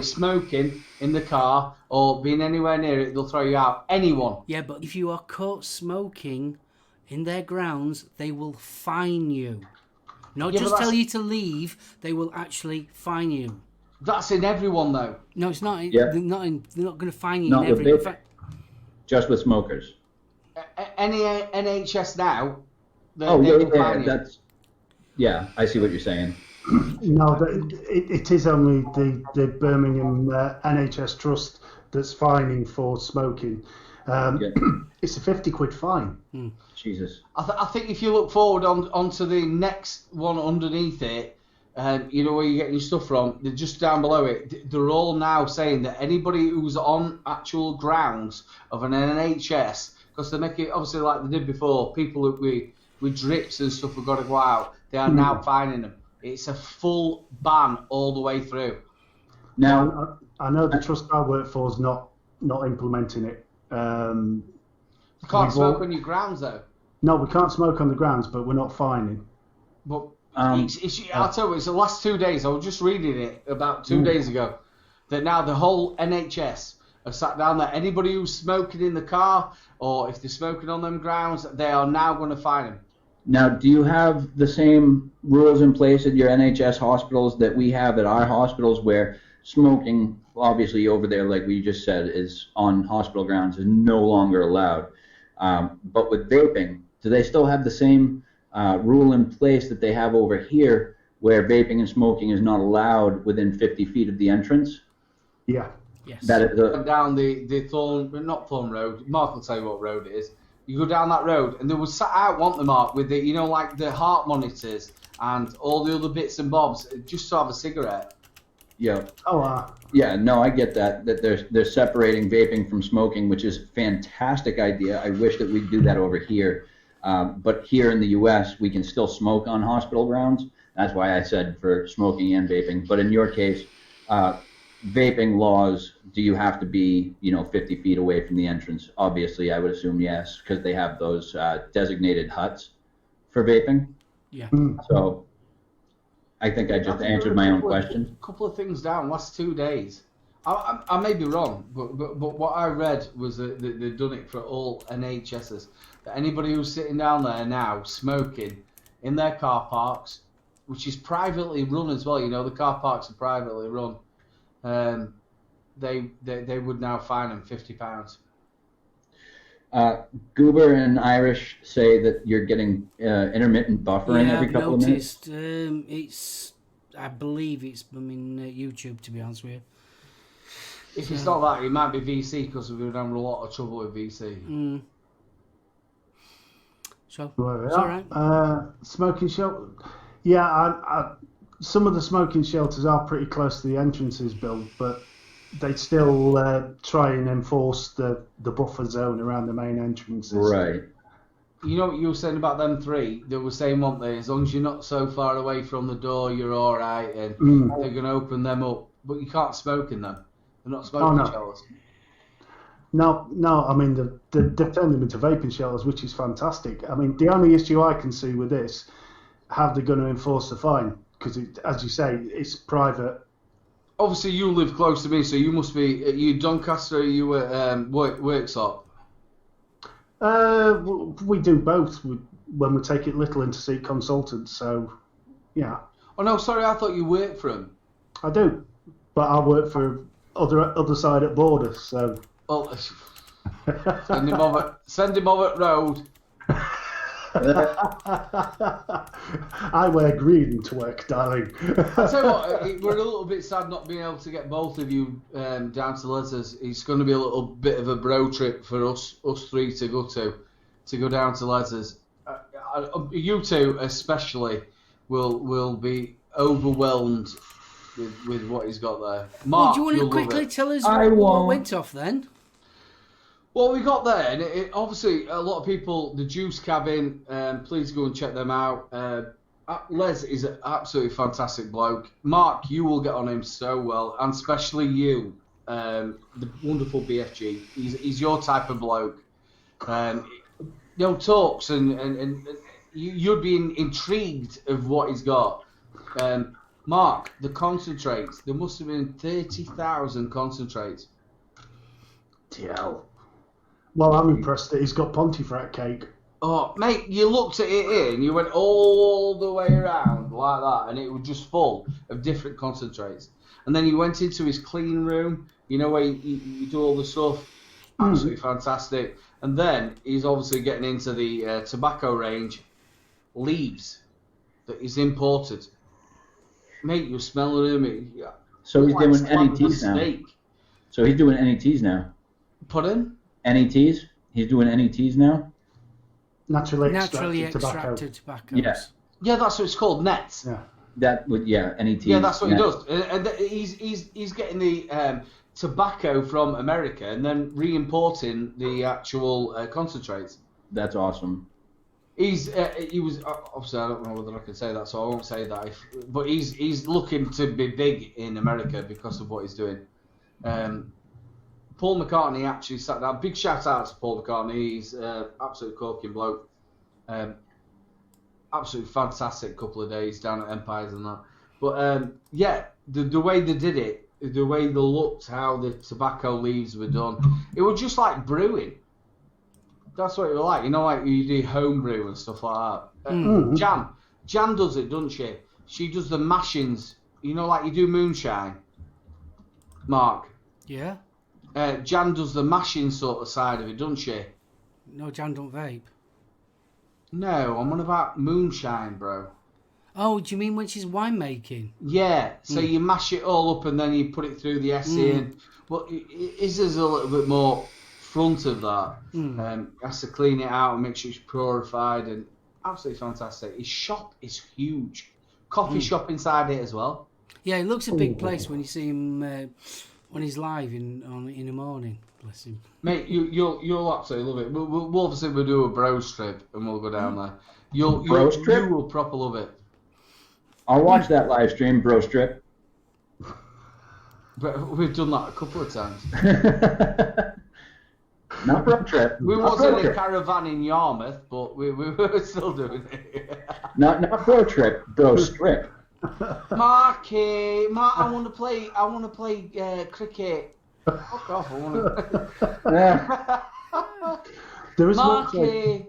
smoking in the car or being anywhere near it, they'll throw you out. Anyone. Yeah, but if you are caught smoking in their grounds, they will fine you. Not Yeah, just but tell that's- you to leave, they will actually fine you. That's in everyone though. No, it's not. Yeah. They're not going to fine you Not in with every. In vaping. fact, Just with smokers. Any NHS now. They Oh, will fine you. that's... Yeah, I see what you're saying. No, it is only the Birmingham NHS Trust that's fining for smoking. Yeah. It's a 50 quid fine. Jesus. I think if you look forward onto the next one underneath it, you know where you're getting your stuff from, they're just down below it. They're all now saying that anybody who's on actual grounds of an NHS, because they make it obviously like they did before, people with drips and stuff have got to go out. They are now fining them. It's a full ban all the way through. Now, I know the trust I work for is not implementing it. You can't We've smoke all- on your grounds though. No, we can't smoke on the grounds, but we're not fining. But Um, I'll tell you, it's the last 2 days. I was just reading it about 2 days ago. That now the whole NHS have sat down there. Anybody who's smoking in the car or if they're smoking on them grounds, they are now going to fine them. now, do you have the same rules in place at your NHS hospitals that we have at our hospitals, where smoking, obviously over there, like we just said, is on hospital grounds, is no longer allowed? But with vaping, do they still have the same rule in place that they have over here, where vaping and smoking is not allowed within 50 feet of the entrance? Yeah. yes. That is the, Down the not Thorn Road. Mark will tell you what road it is. You go down that road, and they were sat out, want the Mark, with the like the heart monitors and all the other bits and bobs, just to have a cigarette. yeah. Oh, Yeah, no, I get that they're separating vaping from smoking, which is a fantastic idea. I wish that we'd do that over here. But here in the U.S., we can still smoke on hospital grounds. That's why I said for smoking and vaping. But in your case, vaping laws, do you have to be, 50 feet away from the entrance? Obviously, I would assume yes, because they have those designated huts for vaping. Yeah. So I think I just answered my own question. A couple of things down last 2 days. I may be wrong, but what I read was that they've done it for all NHSs. That anybody who's sitting down there now smoking in their car parks, which is privately run as well, the car parks are privately run, they would now fine them £50. Goober and Irish say that you're getting intermittent buffering Yeah, every I've couple of minutes. noticed. I believe it's YouTube, to be honest with you. If it's not that, it might be VC, because we've been having a lot of trouble with VC. So, well, it's all right. smoking shelter. Yeah, some of the smoking shelters are pretty close to the entrances, Bill, but they'd still try and enforce the buffer zone around the main entrances. Right. You know what you were saying about them three? They were saying, weren't they? As long as you're not so far away from the door, you're all right, and they're going to open them up. But you can't smoke in them. They're not smoking shelters. No. I mean, they've turned them into vaping shelters, which is fantastic. I mean, the only issue I can see with this, how they're going to enforce the fine, because, as you say, it's private. Obviously, you live close to me, so you must be. Are you Doncaster? Or you were Worksop? We do both when we take it little in to see consultants. So, yeah. Oh no, sorry, I thought you worked for him. I do, but I work for other side at border. So. Well, send him over road. I wear green to work, darling. I tell you what, we're a little bit sad not being able to get both of you down to Letters. It's going to be a little bit of a bro trip for us three to go down to Letters. You two especially will be overwhelmed with what he's got there. Mark, Do you want to you'll love quickly it. tell us I what won't. went off then? What we got there, and obviously a lot of people, the Juice Cabin, please go and check them out. Les is an absolutely fantastic bloke. Mark, you will get on him so well, and especially you, the wonderful BFG. He's your type of bloke. Talks and you'd be intrigued of what he's got. Mark, the concentrates, there must have been 30,000 concentrates. TL. Well, I'm impressed that he's got Pontefract cake. Oh, mate, you looked at it here and you went all the way around like that, and it was just full of different concentrates. And then you went into his clean room, where you do all the stuff. Absolutely fantastic. And then he's obviously getting into the tobacco range, leaves, that is imported. Mate, you're smelling him. So he's doing NETs now. So he's doing NETs now. Pardon? NETs? He's doing NETs now? Naturally extracted tobacco. Yes. Yeah, that's what it's called, nets. Yeah. NETs. Yeah, that's what he does. And he's getting the tobacco from America and then re-importing the actual concentrates. That's awesome. He was obviously, I don't know whether I can say that, so I won't say that. But he's looking to be big in America because of what he's doing. Paul McCartney actually sat down. Big shout out to Paul McCartney. He's absolute corking bloke. Absolutely fantastic couple of days down at Empires and that. But the way they did it, the way they looked, how the tobacco leaves were done, it was just like brewing. That's what it was like. Like you do home brew and stuff like that. Jan does it, doesn't she? She does the mashings. Like you do moonshine. Mark. Yeah. Jan does the mashing sort of side of it, doesn't she? No, Jan don't vape. No, I'm on about moonshine, bro. Oh, do you mean when she's winemaking? Yeah, so you mash it all up and then you put it through the SE in. But Izzy's a little bit more front of that. Has to clean it out and make sure it's purified and absolutely fantastic. His shop is huge. Coffee shop inside it as well. Yeah, it looks a big place when you see him when he's live in the morning. Bless him. Mate, you'll absolutely love it. We'll obviously do a bro strip and we'll go down there. You will proper love it. I'll watch that live stream, bro strip. But we've done that a couple of times. Not bro trip. We wasn't in a caravan in Yarmouth, but we were still doing it. not bro trip, bro strip. Marky, I want to play cricket. Fuck off! I want to. Marky.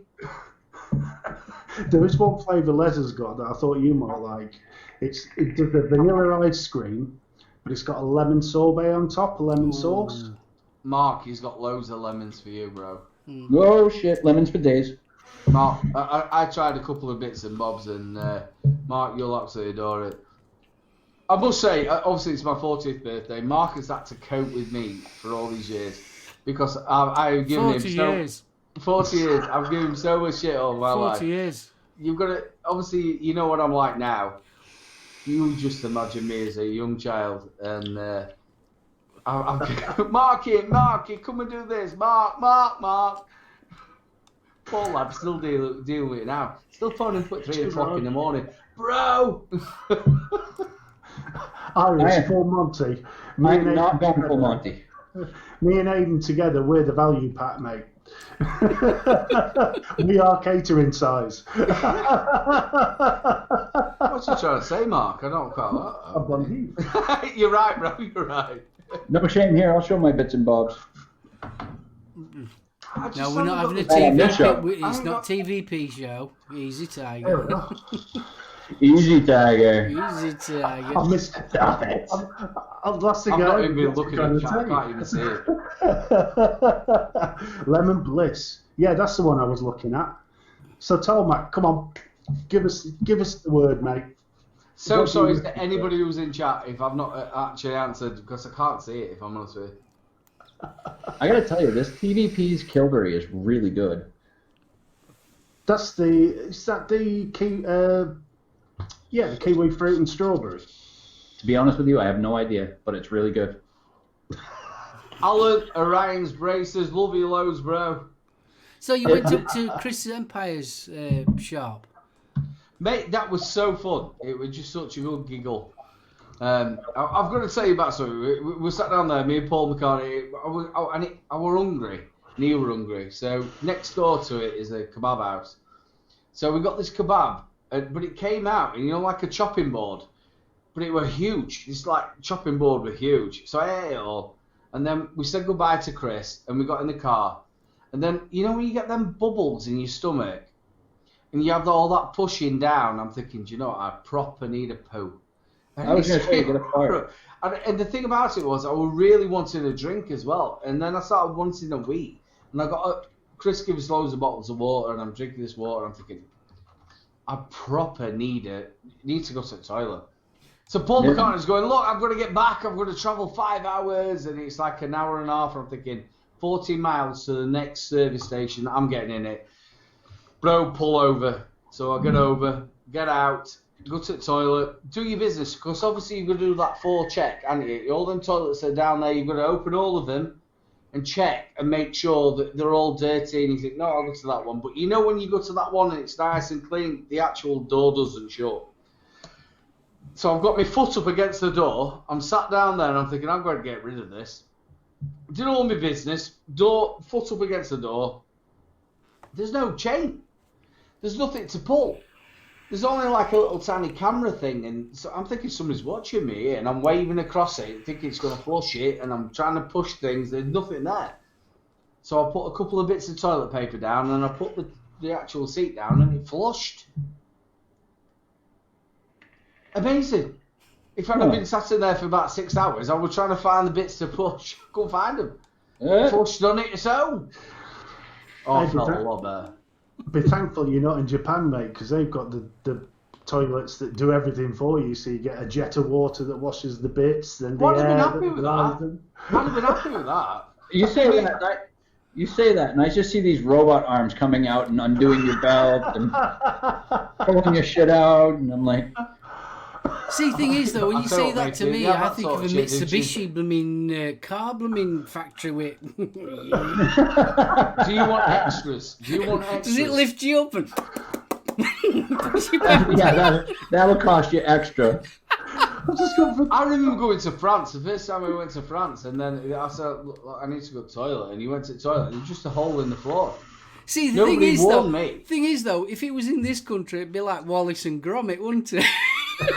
There is one flavour Les has got that I thought you might like. It does the vanilla ice cream, but it's got a lemon sorbet on top, a lemon sauce. Mark, he's got loads of lemons for you, bro. Oh shit, lemons for days. Mark, I tried a couple of bits and bobs, and Mark, you'll absolutely adore it. I must say, obviously it's my 40th birthday. Mark has had to cope with me for all these years because I've given 40 him years. 40 years. I've given him so much shit all my life. 40 years. You've got to, obviously, you know what I'm like now. You just imagine me as a young child, and Marky, come and do this. Mark. Poor lad, still dealing with it now. Still phoning at 3 o'clock in the morning. Bro! Irish, full Monty. I'm not going full Monty. Me and Aiden together, we're the value pack, mate. We are catering size. What's you trying to say, Mark? I don't quite I believe. You're right, bro. You're right. No shame here. I'll show my bits and bobs. No, we're not having a TVP. It's not TVP show. Easy Tiger. Easy Tiger. Easy Tiger. I missed it. I'm lost I'm again. not even looking at the chat. I can't even see it. Lemon Bliss. Yeah, that's the one I was looking at. So Mac, come on, give us the word, mate. So sorry, is there anybody who's in chat if I've not actually answered because I can't see it, if I'm honest with you. I gotta tell you, this TVP's Kilberry is really good. Is that the key? Yeah, the kiwi fruit and strawberry. To be honest with you, I have no idea, but it's really good. Alan, Orion's braces, love you loads, bro. So you went up to Chris Empire's shop. Mate, that was so fun. It was just such a good giggle. I've got to tell you about something. We sat down there, me and Paul McCartney. I were hungry. And you were hungry. So next door to it is a kebab house. So we got this kebab, but it came out, and like a chopping board. But it were huge. This chopping board were huge. So I ate it all. And then we said goodbye to Chris, and we got in the car. And then, when you get them bubbles in your stomach, and you have all that pushing down, I'm thinking, do you know what? I proper need a poo. And I was going to say, get a fart. And the thing about it was, I was really wanting a drink as well. And then I started wanting a wee. And Chris gives loads of bottles of water, and I'm drinking this water, and I'm thinking, I proper need to go to the toilet. So Paul McCartney's going, look, I'm going to get back. I'm going to travel 5 hours, and it's like an hour and a half. I'm thinking, 40 miles to the next service station. I'm getting in it. Bro, pull over. So I get over, get out, go to the toilet, do your business. Because obviously you've got to do that 4 check, haven't you? All them toilets are down there. You've got to open all of them and check and make sure that they're all dirty. And you think, no, I'll go to that one. But when you go to that one and it's nice and clean, the actual door doesn't shut. So I've got my foot up against the door. I'm sat down there and I'm thinking, I'm going to get rid of this. Did all my business. Foot up against the door. There's no chain. There's nothing to pull. There's only like a little tiny camera thing. And so I'm thinking somebody's watching me and I'm waving across it, thinking it's going to flush it. And I'm trying to push things. There's nothing there. So I put a couple of bits of toilet paper down and I put the actual seat down and it flushed. Amazing. If I'd have been sat in there for about 6 hours, I was trying to find the bits to push. Couldn't find them. Flushed on its own. Oh, I felt a lot better. Be thankful you're not in Japan, mate, because they've got the toilets that do everything for you. So you get a jet of water that washes the bits. Then I'd have been happy with that. I'd have been happy with that. You say that, and I just see these robot arms coming out and undoing your belt and pulling your shit out, and I'm like... See, thing is though, when you say that to me, I think of a Mitsubishi blooming car blooming factory with. Do you want extras? Does it lift you up? And... yeah, that'll cost you extra. I remember going to France. The first time we went to France, and then I said, look, I need to go to the toilet, and you went to the toilet, and there's just a hole in the floor. See, the thing is though, if it was in this country, it'd be like Wallace and Gromit, wouldn't it? You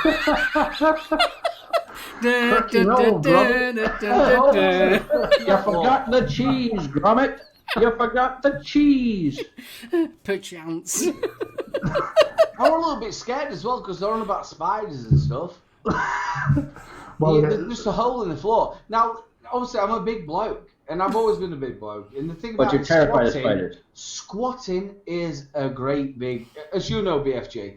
forgot the cheese, Gromit. You forgot the cheese. Perchance. I was a little bit scared as well because they're on about spiders and stuff. There's just a hole in the floor. Now, obviously, I'm a big bloke, and I've always been a big bloke. And the thing about you're terrified of spiders. Squatting is a great big, as you know, BFG.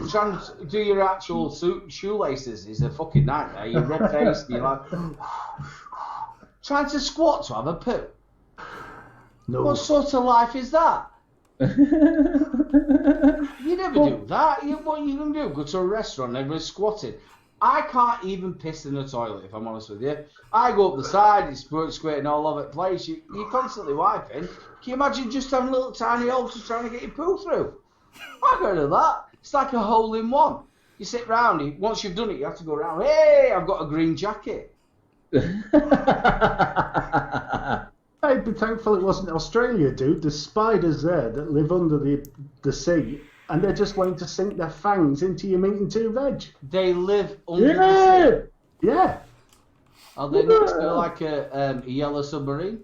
Trying to do your actual shoelaces is a fucking nightmare. You're red faced and you're like trying to squat to have a poo. No. What sort of life is that? You never do that. What are you going to do? Go to a restaurant and everybody's squatting. I can't even piss in the toilet, if I'm honest with you. I go up the side, it's squirting all over the place. You're constantly wiping. Can you imagine just having a little tiny hole just trying to get your poo through? I've heard of that. It's like a hole in one. You sit round, once you've done it, you have to go around. Hey, I've got a green jacket. I'd be thankful it wasn't Australia, dude. There's spiders there that live under the sea, and they're just waiting to sink their fangs into your meat and two veg. They live under the sea? Yeah. Are they next to like a yellow submarine?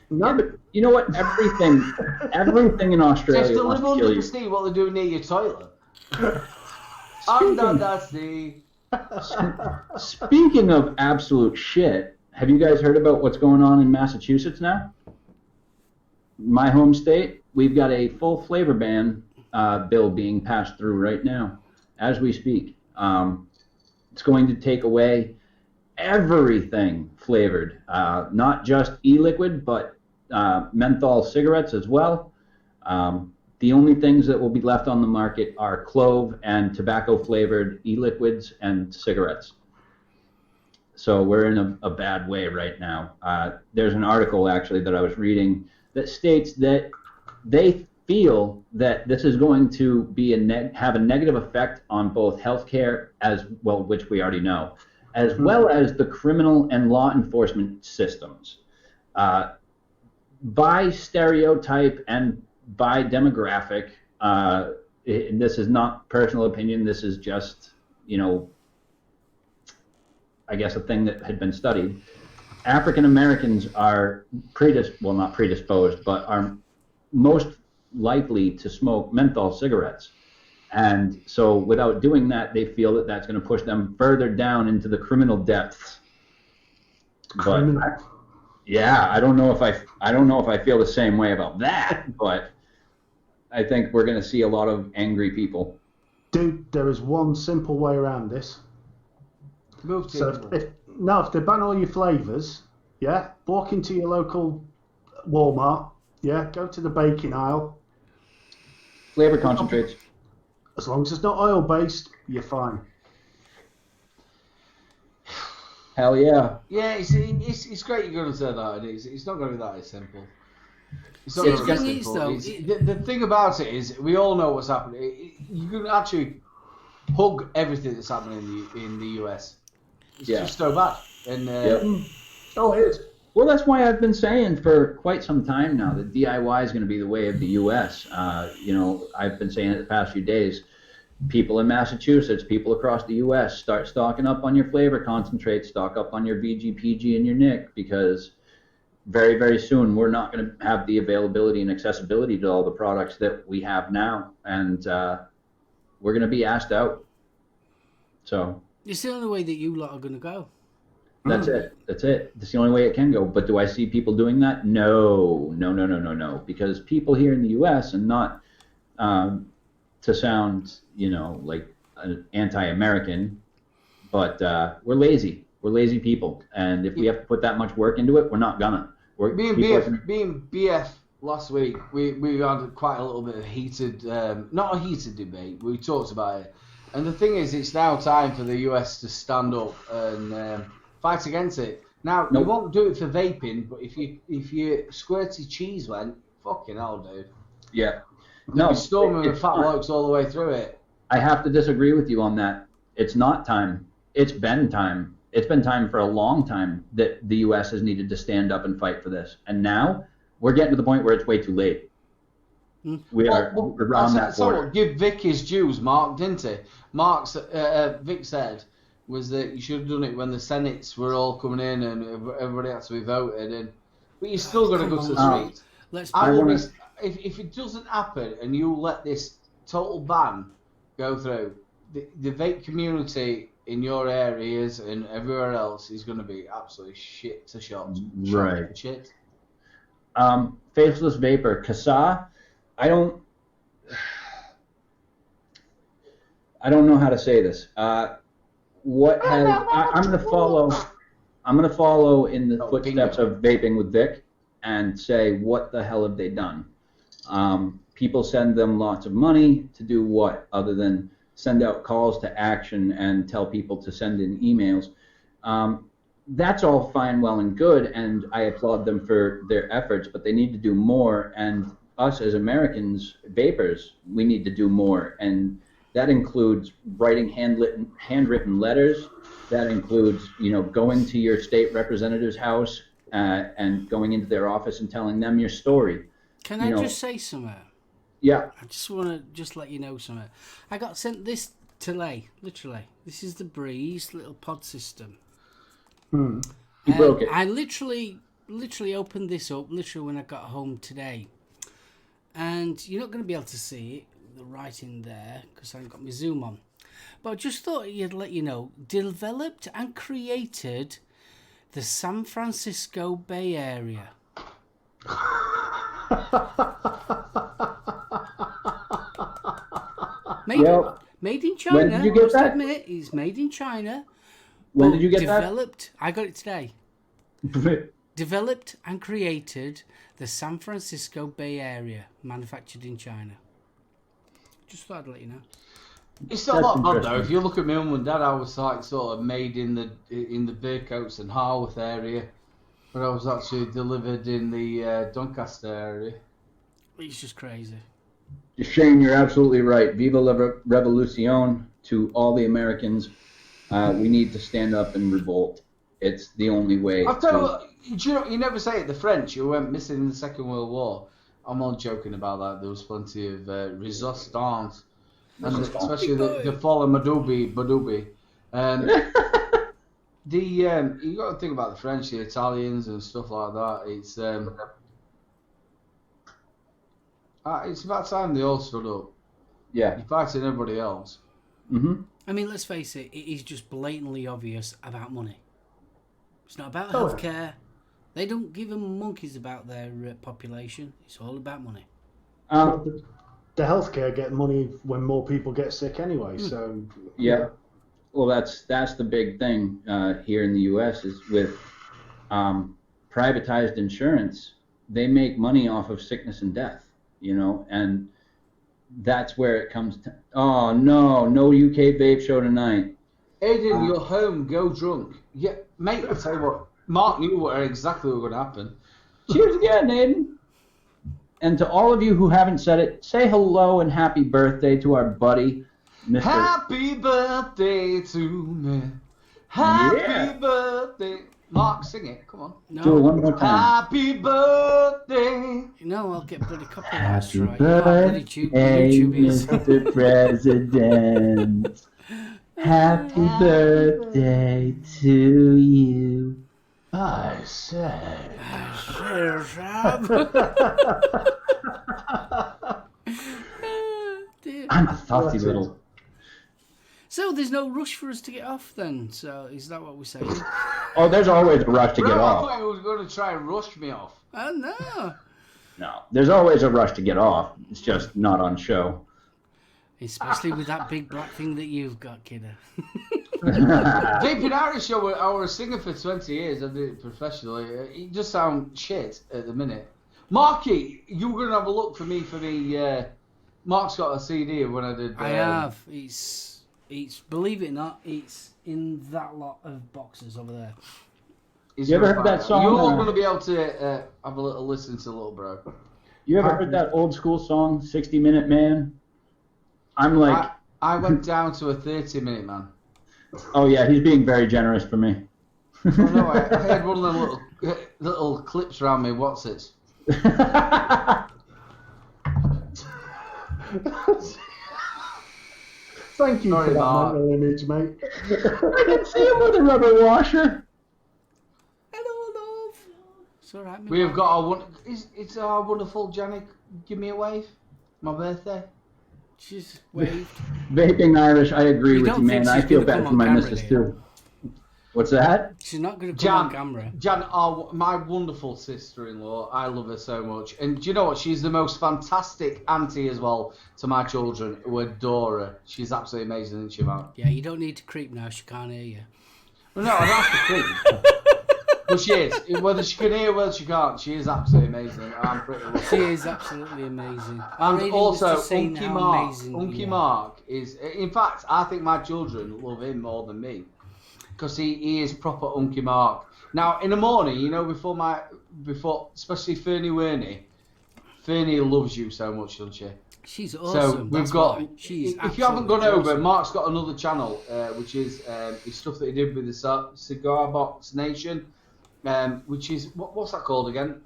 No, but you know what? Everything in Australia. They still live under the sea. What they're doing near your toilet? Under the sea. Speaking of absolute shit, have you guys heard about what's going on in Massachusetts now? My home state, we've got a full flavor ban bill being passed through right now as we speak. It's going to take away everything flavored, not just e-liquid, but menthol cigarettes as well. The only things that will be left on the market are clove and tobacco-flavored e-liquids and cigarettes. So we're in a bad way right now. There's an article actually that I was reading that states that they feel that this is going to be have a negative effect on both healthcare as well, which we already know, as well as the criminal and law enforcement systems. By stereotype and by demographic, this is not personal opinion. This is just, I guess, a thing that had been studied. African Americans are not predisposed, but are most likely to smoke menthol cigarettes. And so without doing that, they feel that that's going to push them further down into the criminal depths. But yeah, I don't know if I feel the same way about that, but I think we're going to see a lot of angry people. Dude, there is one simple way around this. So if they ban all your flavours, yeah, walk into your local Walmart, yeah, go to the baking aisle. Flavor concentrates. As long as it's not oil-based, you're fine. Hell yeah. Yeah, it's great you're going to say that. It's not going to be that simple. It's not See, going to be simple. The thing about it is, we all know what's happening. You can actually hug everything that's happening in the US. It's just so bad. And Oh, it is. Well, that's why I've been saying for quite some time now that DIY is going to be the way of the U.S. I've been saying it the past few days. People in Massachusetts, people across the U.S., start stocking up on your flavor concentrates, stock up on your VG, and your Nick, because very, very soon we're not going to have the availability and accessibility to all the products that we have now, and we're going to be asked out. So it's the only way that you lot are going to go. That's it. That's the only way it can go. But do I see people doing that? No. Because people here in the U.S., and not to sound, like an anti-American, but we're lazy. We're lazy people. And if we have to put that much work into it, we're not gonna. Being BF last week, we had quite a little bit of heated, not a heated debate, we talked about it. And the thing is, it's now time for the US to stand up and fight against it. Now, you won't do it for vaping, but if you squirty cheese went, fucking hell, dude. Yeah. They'll be storming with fat blokes all the way through it. I have to disagree with you on that. It's not time. It's been time. It's been time for a long time that the U.S. has needed to stand up and fight for this. And now we're getting to the point where it's way too late. We are around that border. Give Vic his dues, Mark, didn't he? Vic said was that you should have done it when the Senates were all coming in and everybody had to be voted. But you're still going to go to the streets. If it doesn't happen and you let this total ban go through, the vape community in your areas and everywhere else is going to be absolutely shit to shot. Right. Shit. Faceless vapor, Kasa. I don't know how to say this. I'm going to follow in the footsteps of Vaping with Vic and say, what the hell have they done? People send them lots of money to do what, other than send out calls to action and tell people to send in emails. That's all fine, well, and good, and I applaud them for their efforts, but they need to do more, and us as Americans, vapors, we need to do more, and that includes writing handwritten letters. That includes, going to your state representative's house and going into their office and telling them your story. Can I just say something? Yeah. I just want to let you know something. I got sent this today, literally. This is the Breeze little pod system. You broke it. I literally opened this up, when I got home today. And you're not going to be able to see it, the writing there, because I haven't got my Zoom on. But I just thought I'd let you know, developed and created the San Francisco Bay Area. Made in China. When did you get that? Admit, it's made in China. When did you get developed, I got it today. Developed and created the San Francisco Bay Area, manufactured in China. Just thought I'd let you know. It's still not bad though. interesting. If you look at my mum and dad, I was like sort of made in the Bearcoats and Harworth area, but I was actually delivered in the Doncaster area. It's just crazy. Shane, you're absolutely right. Viva la revolution to all the Americans. We need to stand up and revolt. It's the only way. I'll tell you what, you never say it. The French who went missing in the Second World War. I'm not joking about that. There was plenty of resistance, and especially the fall of Badoubi. You got to think about the French, the Italians, and stuff like that. It's about time they all stood up. Yeah. You're fighting everybody else. Mm-hmm. I mean, let's face it, it is just blatantly obvious about money. It's not about healthcare. They don't give them monkeys about their population. It's all about money. The healthcare get money when more people get sick anyway. So yeah. Well, that's the big thing here in the U.S. is with privatized insurance. They make money off of sickness and death, and that's where it comes to. Oh no UK vape show tonight. Aiden, you're home. Go drunk. Yeah, mate. I tell you what. Mark knew exactly what was going to happen. Cheers again, Aiden. And to all of you who haven't said it, say hello and happy birthday to our buddy, Mr. Happy birthday to me. Happy birthday. Mark, sing it. Come on. No, Do it one more time. Happy birthday. no, I'll get bloody copyright Happy strike. birthday, YouTube is. Mr. President. Happy birthday to you. I say. Dear. I'm a saucy little. So there's no rush for us to get off then. So is that what we're saying? Oh, there's always a rush to get I off. thought he was going to try and rush me off. Oh no. No, there's always a rush to get off. It's just not on show. Especially with that big black thing that you've got, kiddo. Vaping Irish show, I was a singer for 20 years. I did it professionally. It just sounds shit at the minute. Marky, you were going to have a look for me for the... Mark's got a CD of when I did... I have. It's believe it or not, it's in that lot of boxes over there. You ever heard that song? You're all going to be able to have a little listen to Little Bro. You ever heard that old school song, 60 Minute Man? I'm like... I went down to a 30-minute man. Oh, yeah, he's being very generous for me. Oh, no, I had one of them little clips around me. What's it? Thank you Sorry, for that Mark. mental image, mate. I can see him with a rubber washer. Hello, love. It's all right. We have got our it's our wonderful Janet. Give me a wave. My birthday. She's waved. Vaping Irish, I agree You with don't you, man. think I she's feel gonna bad come for on my camera, missus, do you? too. What's that? She's not going to come on camera. Jan, my wonderful sister-in-law. I love her so much. And do you know what? She's the most fantastic auntie as well to my children who adore her. She's absolutely amazing, isn't she, Mark? Yeah, you don't need to creep now. She can't hear you. Well, no, I don't have to creep. But she is. Whether she can hear, whether she can't, she is absolutely amazing. I'm pretty lucky. She is absolutely amazing. And also, Unky Unky Mark is... In fact, I think my children love him more than me. Because he is proper Unky Mark. Now, in the morning, before especially Fernie Werney, Fernie loves you so much, doesn't she? She's awesome. So we've got... She's if you haven't gone over, awesome. Mark's got another channel, which is his stuff that he did with the Cigar Box Nation, which is... What's that called again?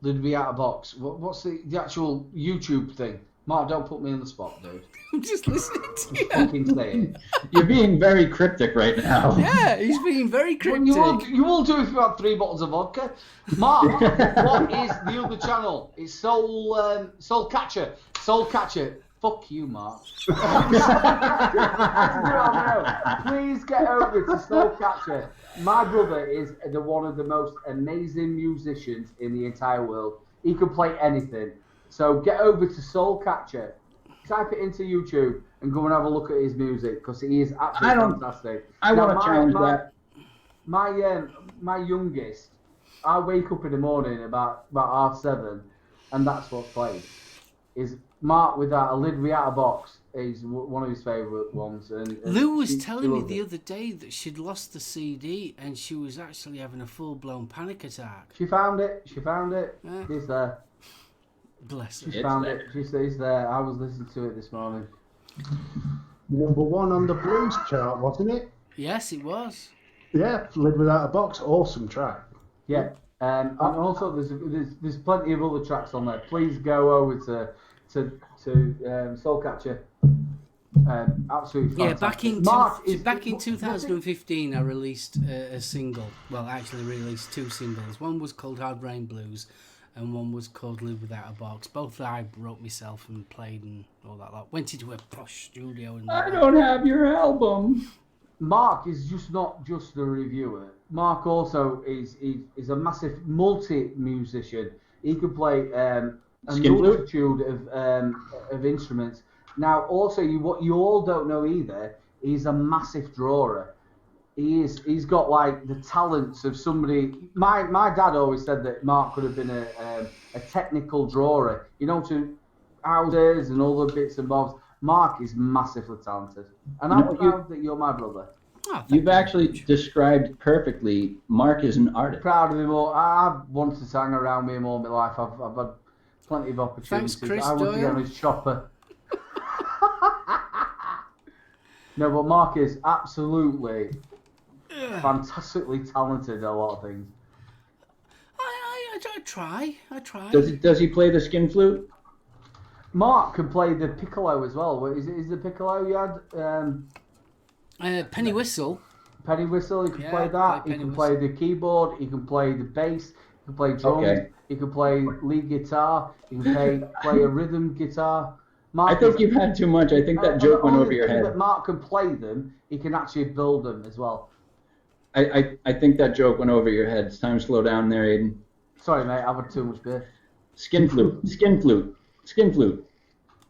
They'd be out of box. What's the actual YouTube thing? Mark, don't put me on the spot, dude. I'm just listening to you. Fucking say it. You're being very cryptic right now. Yeah, he's being very cryptic. You will do if you have 3 bottles of vodka. Mark, what is the other channel? It's Soul Catcher. Soul Catcher. Fuck you, Mark. Please get over to Soul Catcher. My brother is one of the most amazing musicians in the entire world. He can play anything. So get over to Soul Catcher. Type it into YouTube and go and have a look at his music because he is absolutely fantastic. I want to challenge that. My youngest, I wake up in the morning about 7:30, and that's what's played. is Mark without a lid without a box. Is one of his favourite ones. And Lou was telling me loved the it. other day that she'd lost the CD and she was actually having a full-blown panic attack. She found it. Yeah. It's there. Bless her. She found it. She says it's there. I was listening to it this morning. Number 1 on the blues chart, wasn't it? Yes, it was. Yeah, Lid Without a Box, awesome track. Yeah. And also there's plenty of other tracks on there. Please go over to Soulcatcher. Absolutely Yeah, fantastic. back in 2015, I released a single. Well, I actually released 2 singles. One was called Hard Rain Blues, and one was called Live Without a Box. Both I wrote myself and played and all that lot. Went into a posh studio and I don't have your album. Mark is not just a reviewer. Mark also is a massive multi-musician. He can play a multitude of instruments. Now, also, what you all don't know either, he's a massive drawer. He's got like the talents of somebody. My dad always said that Mark could have been a technical drawer, to houses and all the bits and bobs. Mark is massively talented, and I'm proud that you're my brother. Oh, You've actually described perfectly. Mark is an artist. Proud of him all. I've wanted to hang around with him all my life. I've had plenty of opportunities. Thanks, Chris I want to get Doyle. on his chopper. No, but Mark is absolutely fantastically talented at a lot of things. I try. Does he play the skin flute? Mark can play the piccolo as well. Is the piccolo you had? Penny Whistle. Penny whistle. He can Yeah, play that. play He penny can play the keyboard. He can play the bass. He can play drums. Okay. He can play lead guitar. He can play a rhythm guitar. Mark I think you've had too much. I think that joke went over your head. That Mark can play them. He can actually build them as well. I think that joke went over your head. It's time to slow down there, Aiden. Sorry, mate. I've had too much beer. Skin flute. Skin flute. Skin flute.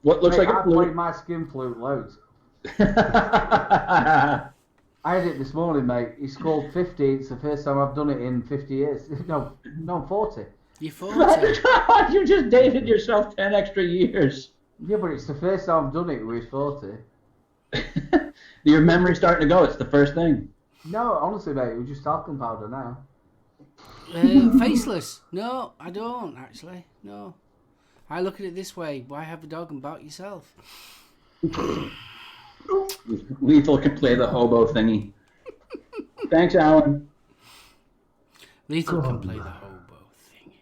What looks Mate, like a I played flute? my skin flute loads. I had it this morning, mate. He scored 50. It's the first time I've done it in 50 years. No, 40. You're 40. You just dated yourself 10 extra years. Yeah, but it's the first time I've done it with 40. Your memory's starting to go. It's the first thing. No, honestly, mate, it was just talcum powder now. Faceless. No, I don't, actually. No. I look at it this way. Why have a dog and bark yourself? Lethal can play the hobo thingy. Thanks, Alan. Lethal can play the hobo thing.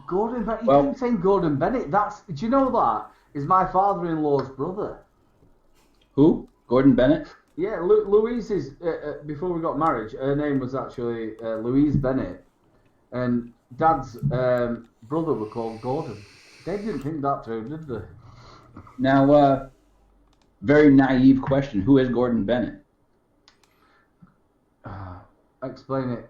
Gordon Bennett. You Well- keep saying Gordon Bennett. Do you know that is my father-in-law's brother? Who? Gordon Bennett? Yeah, Louise is. Before we got married, her name was actually Louise Bennett, and Dad's brother was called Gordon. They didn't think that through, did they? Now, very naive question. Who is Gordon Bennett? Explain it.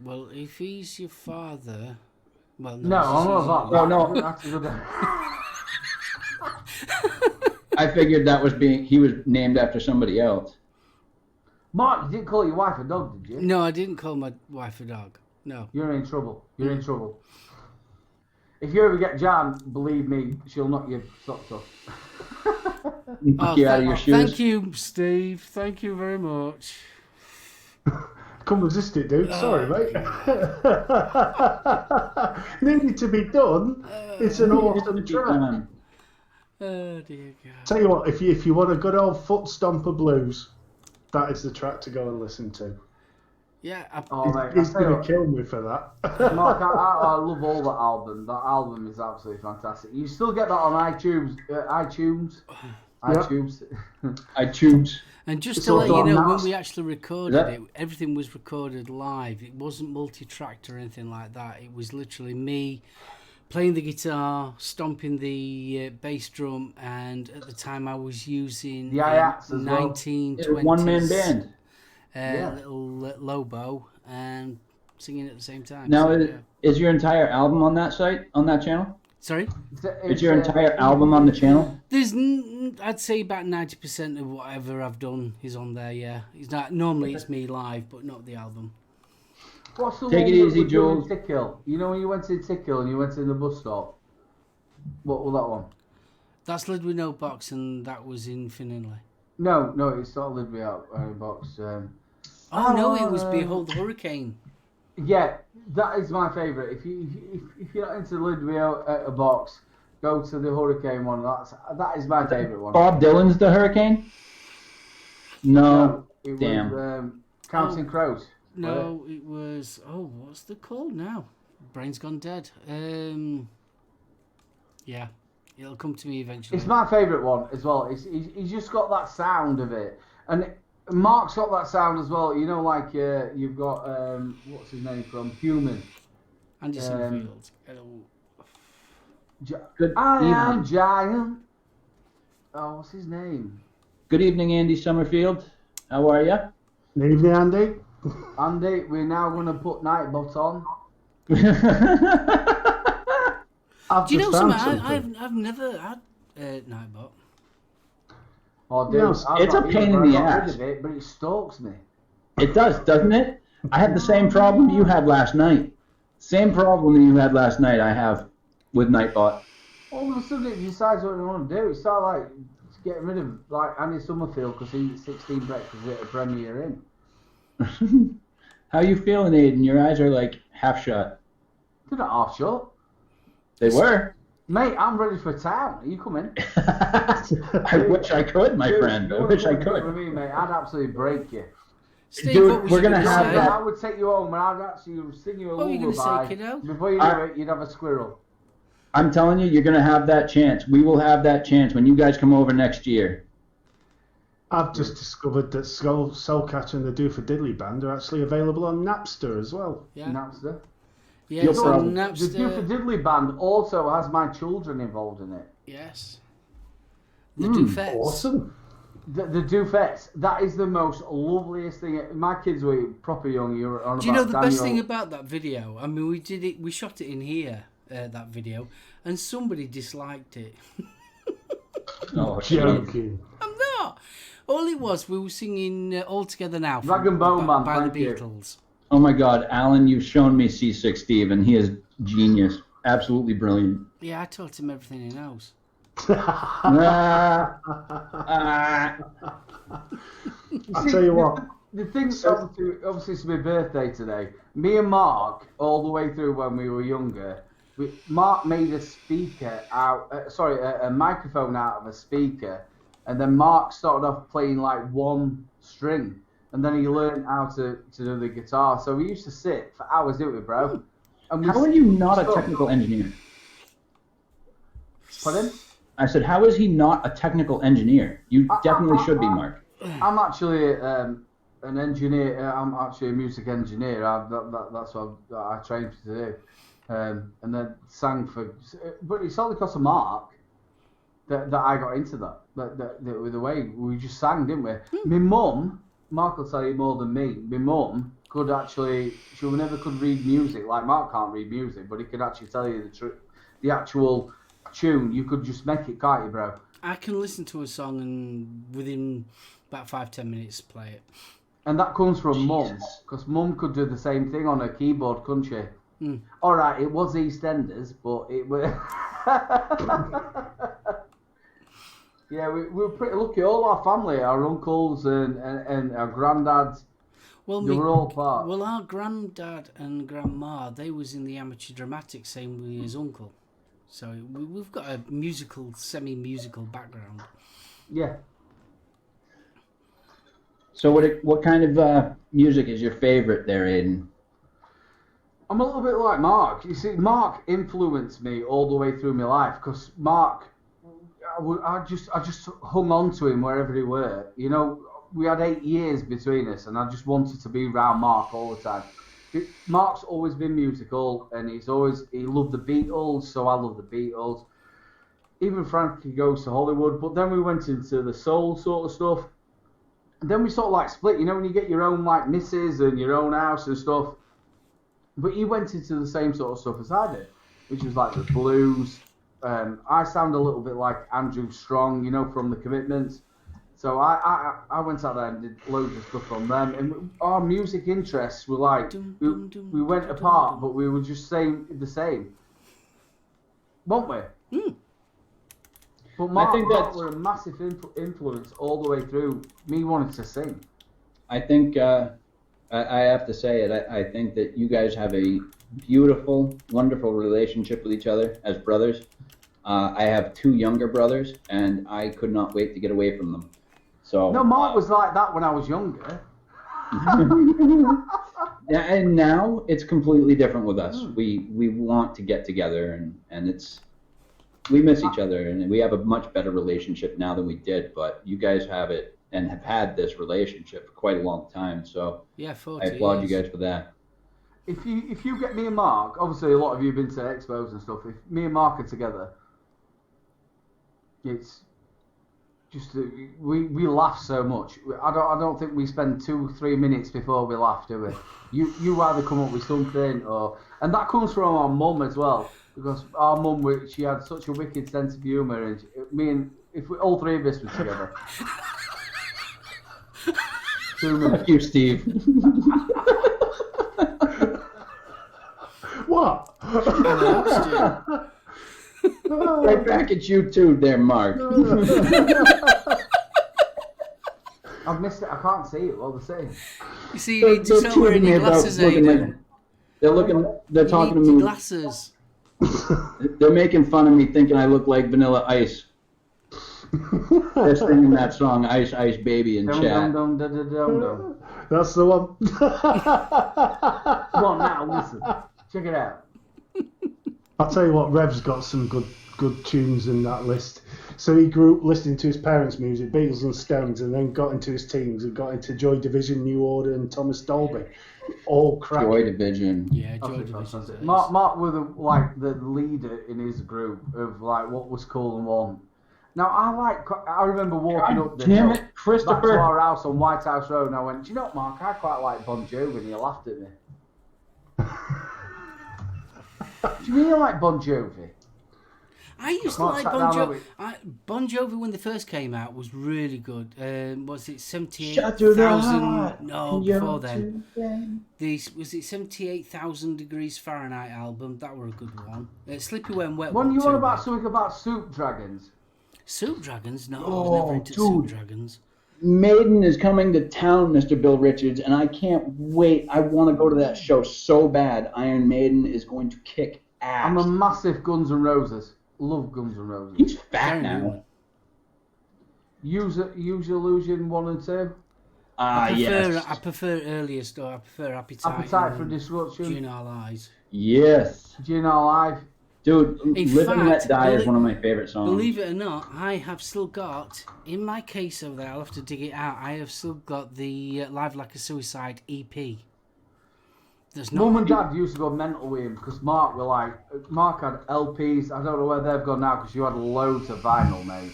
Well, if he's your father... Well, No, I'm not that. Oh, no. That's a good. I figured that was he was named after somebody else. Mark, you didn't call your wife a dog, did you? No, I didn't call my wife a dog. No. You're in trouble. You're in trouble. If you ever get Jan, believe me, she'll knock your socks off. Knock you out of your shoes. Thank you, Steve. Thank you very much. Couldn't resist it, dude. Sorry, mate. Needed to be done. It's an awesome track. Oh, dear God. Tell you what, if you want a good old foot stomper blues, that is the track to go and listen to. Yeah, Oh, mate, He's I tell you going to what, kill me for that. Mark, I love all that album. That album is absolutely fantastic. You still get that on iTunes. iTunes. iTunes. and just It's to all let you gone know, now. when we actually recorded That- it, everything was recorded live. It wasn't multi-tracked or anything like that. It was literally me playing the guitar, stomping the bass drum, and at the time I was using The hi-hats as well. 1920s One-man band. little Lobo, and singing at the same time. Now, So, yeah. is your entire album on that site, on that channel? Sorry? Is your entire album on the channel? There's, I'd say about 90% of whatever I've done is on there, yeah. It's not, normally it's me live, but not the album. What's the Take one it that easy, was done in Jules. Tickhill? You know when you went to Tickhill and you went in the bus stop? What was that one? That's Lid with No Box, and that was in Finley. No, it's not Lidby out box. Oh no, it was Behold the Hurricane. Yeah, that is my favourite. If you're not into Lidby out a box, go to the Hurricane one. That is my favourite one. Bob Dylan's The Hurricane? No. It Damn. was Counting Crows. No, it was. Oh, what's the called now? Brain's gone dead. Yeah, it'll come to me eventually. It's my favourite one as well. He's just got that sound of it, and Mark's got that sound as well. You know, like you've got what's his name from Human. Andy Summerfield. I am giant. Oh, what's his name? Good evening, Andy Summerfield. How are you? Good evening, Andy. Andy, we're now going to put Nightbot on. I've Do you know just found something? I've never had Nightbot. Oh, dude, No, it's a pain in the ass. Rid of it, but it stalks me. It does, doesn't it? I had the same problem you had last night. Same problem that you had last night I have with Nightbot. All of a sudden, it decides what it want to do. It's sort of like getting rid of like Andy Summerfield because he eats 16 breakfasts at a Premier Inn. How you feeling, Aiden? Your eyes are like half shut. They're not half shut. They were. Mate, I'm ready for town. Are you coming? I wish I could, my friend. I wish I could. With me, mate. I'd absolutely break you. Steve, Dude, what was we're you gonna gonna have say? that- I would take you home and I'd actually sing you a What were you gonna say, lullaby. kiddo? Before you knew it, you'd have a squirrel. I'm telling you, you're going to have that chance. We will have that chance when you guys come over next year. I've just discovered that Soulcatcher and the Do for Diddley band are actually available on Napster as well. Yeah, Napster. yeah, You'll it's probably- on The Do for Napster. Diddley band also has my children involved in it. Yes. The Dufettes. Awesome. The Dufettes, that is the most loveliest thing. My kids were proper young. You were on Do you know about the best Daniel. thing about that video? I mean, we shot it in here, that video, and somebody disliked it. Oh, shit. Joking. I'm not. All it was, we were singing All Together Now Rag and Bone Man, by the thank you. Beatles. Oh my God, Alan, you've shown me C6 Steve, and he is genius. Absolutely brilliant. Yeah, I taught him everything he knows. Ah, I'll tell you what. The thing, obviously, it's my birthday today. Me and Mark, all the way through when we were younger, Mark made a speaker out, a microphone out of a speaker, and then Mark started off playing like one string, and then he learned how to do the guitar. So we used to sit for hours, didn't we, bro? And how are you not a technical engineer? Pardon? I said, how is he not a technical engineer? You definitely should be, Mark. I'm actually an engineer. I'm actually a music engineer. That's what I trained to do. And then sang for. But it's all because of Mark that I got into that. With the way we just sang, didn't we? My mum, Mark will tell you more than me. My mum could actually. She never could read music. Like Mark can't read music, but he could actually tell you the actual tune. You could just make it, can't you, bro? I can listen to a song and within about 5-10 minutes play it. And that comes from mum, Jesus. because mum could do the same thing on her keyboard, couldn't she? Mm. All right, it was EastEnders, but it was. Yeah, we were pretty lucky. All our family, our uncles and our granddads, Well, they were all part. Well, our granddad and grandma, they was in the amateur dramatics, same with his uncle. So we've got a musical, semi-musical background. Yeah. So what kind of music is your favorite there, Aiden? I'm a little bit like Mark. You see, Mark influenced me all the way through my life because Mark, I just hung on to him wherever he were. You know, we had 8 years between us, and I just wanted to be around Mark all the time. Mark's always been musical, and he loved the Beatles, so I love the Beatles. Even Frankie Goes to Hollywood, but then we went into the soul sort of stuff. And then we sort of like split, you know, when you get your own like missus and your own house and stuff. But he went into the same sort of stuff as I did, which was like the blues. I sound a little bit like Andrew Strong, you know, from The Commitments. So I went out there and did loads of stuff on them, and our music interests were like we went apart, but we were just saying the same, weren't we? But Mark, I think that's were a massive influence all the way through me wanting to sing. I think I have to say it. I think that you guys have a beautiful, wonderful relationship with each other as brothers. I have 2 younger brothers, and I could not wait to get away from them. So no, Mark was like that when I was younger. And now it's completely different with us. We want to get together, and it's we miss each other, and we have a much better relationship now than we did. But you guys have it and have had this relationship for quite a long time. So Yeah, 40 I applaud years. you guys for that. If you get me and Mark, obviously a lot of you have been to expos and stuff. If me and Mark are together, it's just we laugh so much. I don't think we spend 2-3 minutes before we laugh, do we? You either come up with something and that comes from our mum as well, because our mum, she had such a wicked sense of humour, and all 3 of us were together. Thank you, Steve. What? Right back at you too, there, Mark. I've missed it. I can't see it all the same. You see, you need to start wearing your glasses, Aidan. They're talking to You need me. glasses. They're making fun of me, thinking I look like Vanilla Ice. They're singing that song, Ice Ice Baby, in chat. Dum. That's the one. Come on now, listen. Check it out. I'll tell you what, Rev's got some good tunes in that list. So he grew up listening to his parents' music, Beatles and Stones, and then got into his teens and got into Joy Division, New Order, and Thomas Dolby. All cracking. Joy Division. Yeah, Joy Absolutely Division. fantastic. Mark was the leader in his group of like what was cool and what. Now I remember walking up the Damn hill it, back to Christopher. our house on White House Road, and I went, "Do you know what, Mark? I quite like Bon Jovi," and he laughed at me. Do you mean you like Bon Jovi? I used to Can't like sat Bon down Jovi. with Bon Jovi, when they first came out, was really good. Was it Shut to the 78,000? heart. No, You're before then. too Was it 78,000 Degrees Fahrenheit album? That were a good one. Slippy When Wet. When wasn't you too on about bad. something about Soup Dragons? Soup Dragons? No, I was Oh, never into Soup dude. Dragons. Maiden is coming to town, Mr. Bill Richards, and I can't wait. I want to go to that show so bad. Iron Maiden is going to kick ass. I'm a massive Guns N' Roses. Love Guns N' Roses. He's fat Very now. good. Use Illusion 1 and 2. Yes. I prefer earlier stuff. I prefer Appetite. Appetite for and Destruction. June Our Eyes. Yes. Gin Alive. Dude, In Live and Let fact, Die is one of my favorite songs. Believe it or not, I have still got, in my case over there, I'll have to dig it out, I have still got the Live Like a Suicide EP. There's no... Mum and Dad used to go mental with him because Mark had LPs. I don't know where they've gone now because you had loads of vinyl, mate.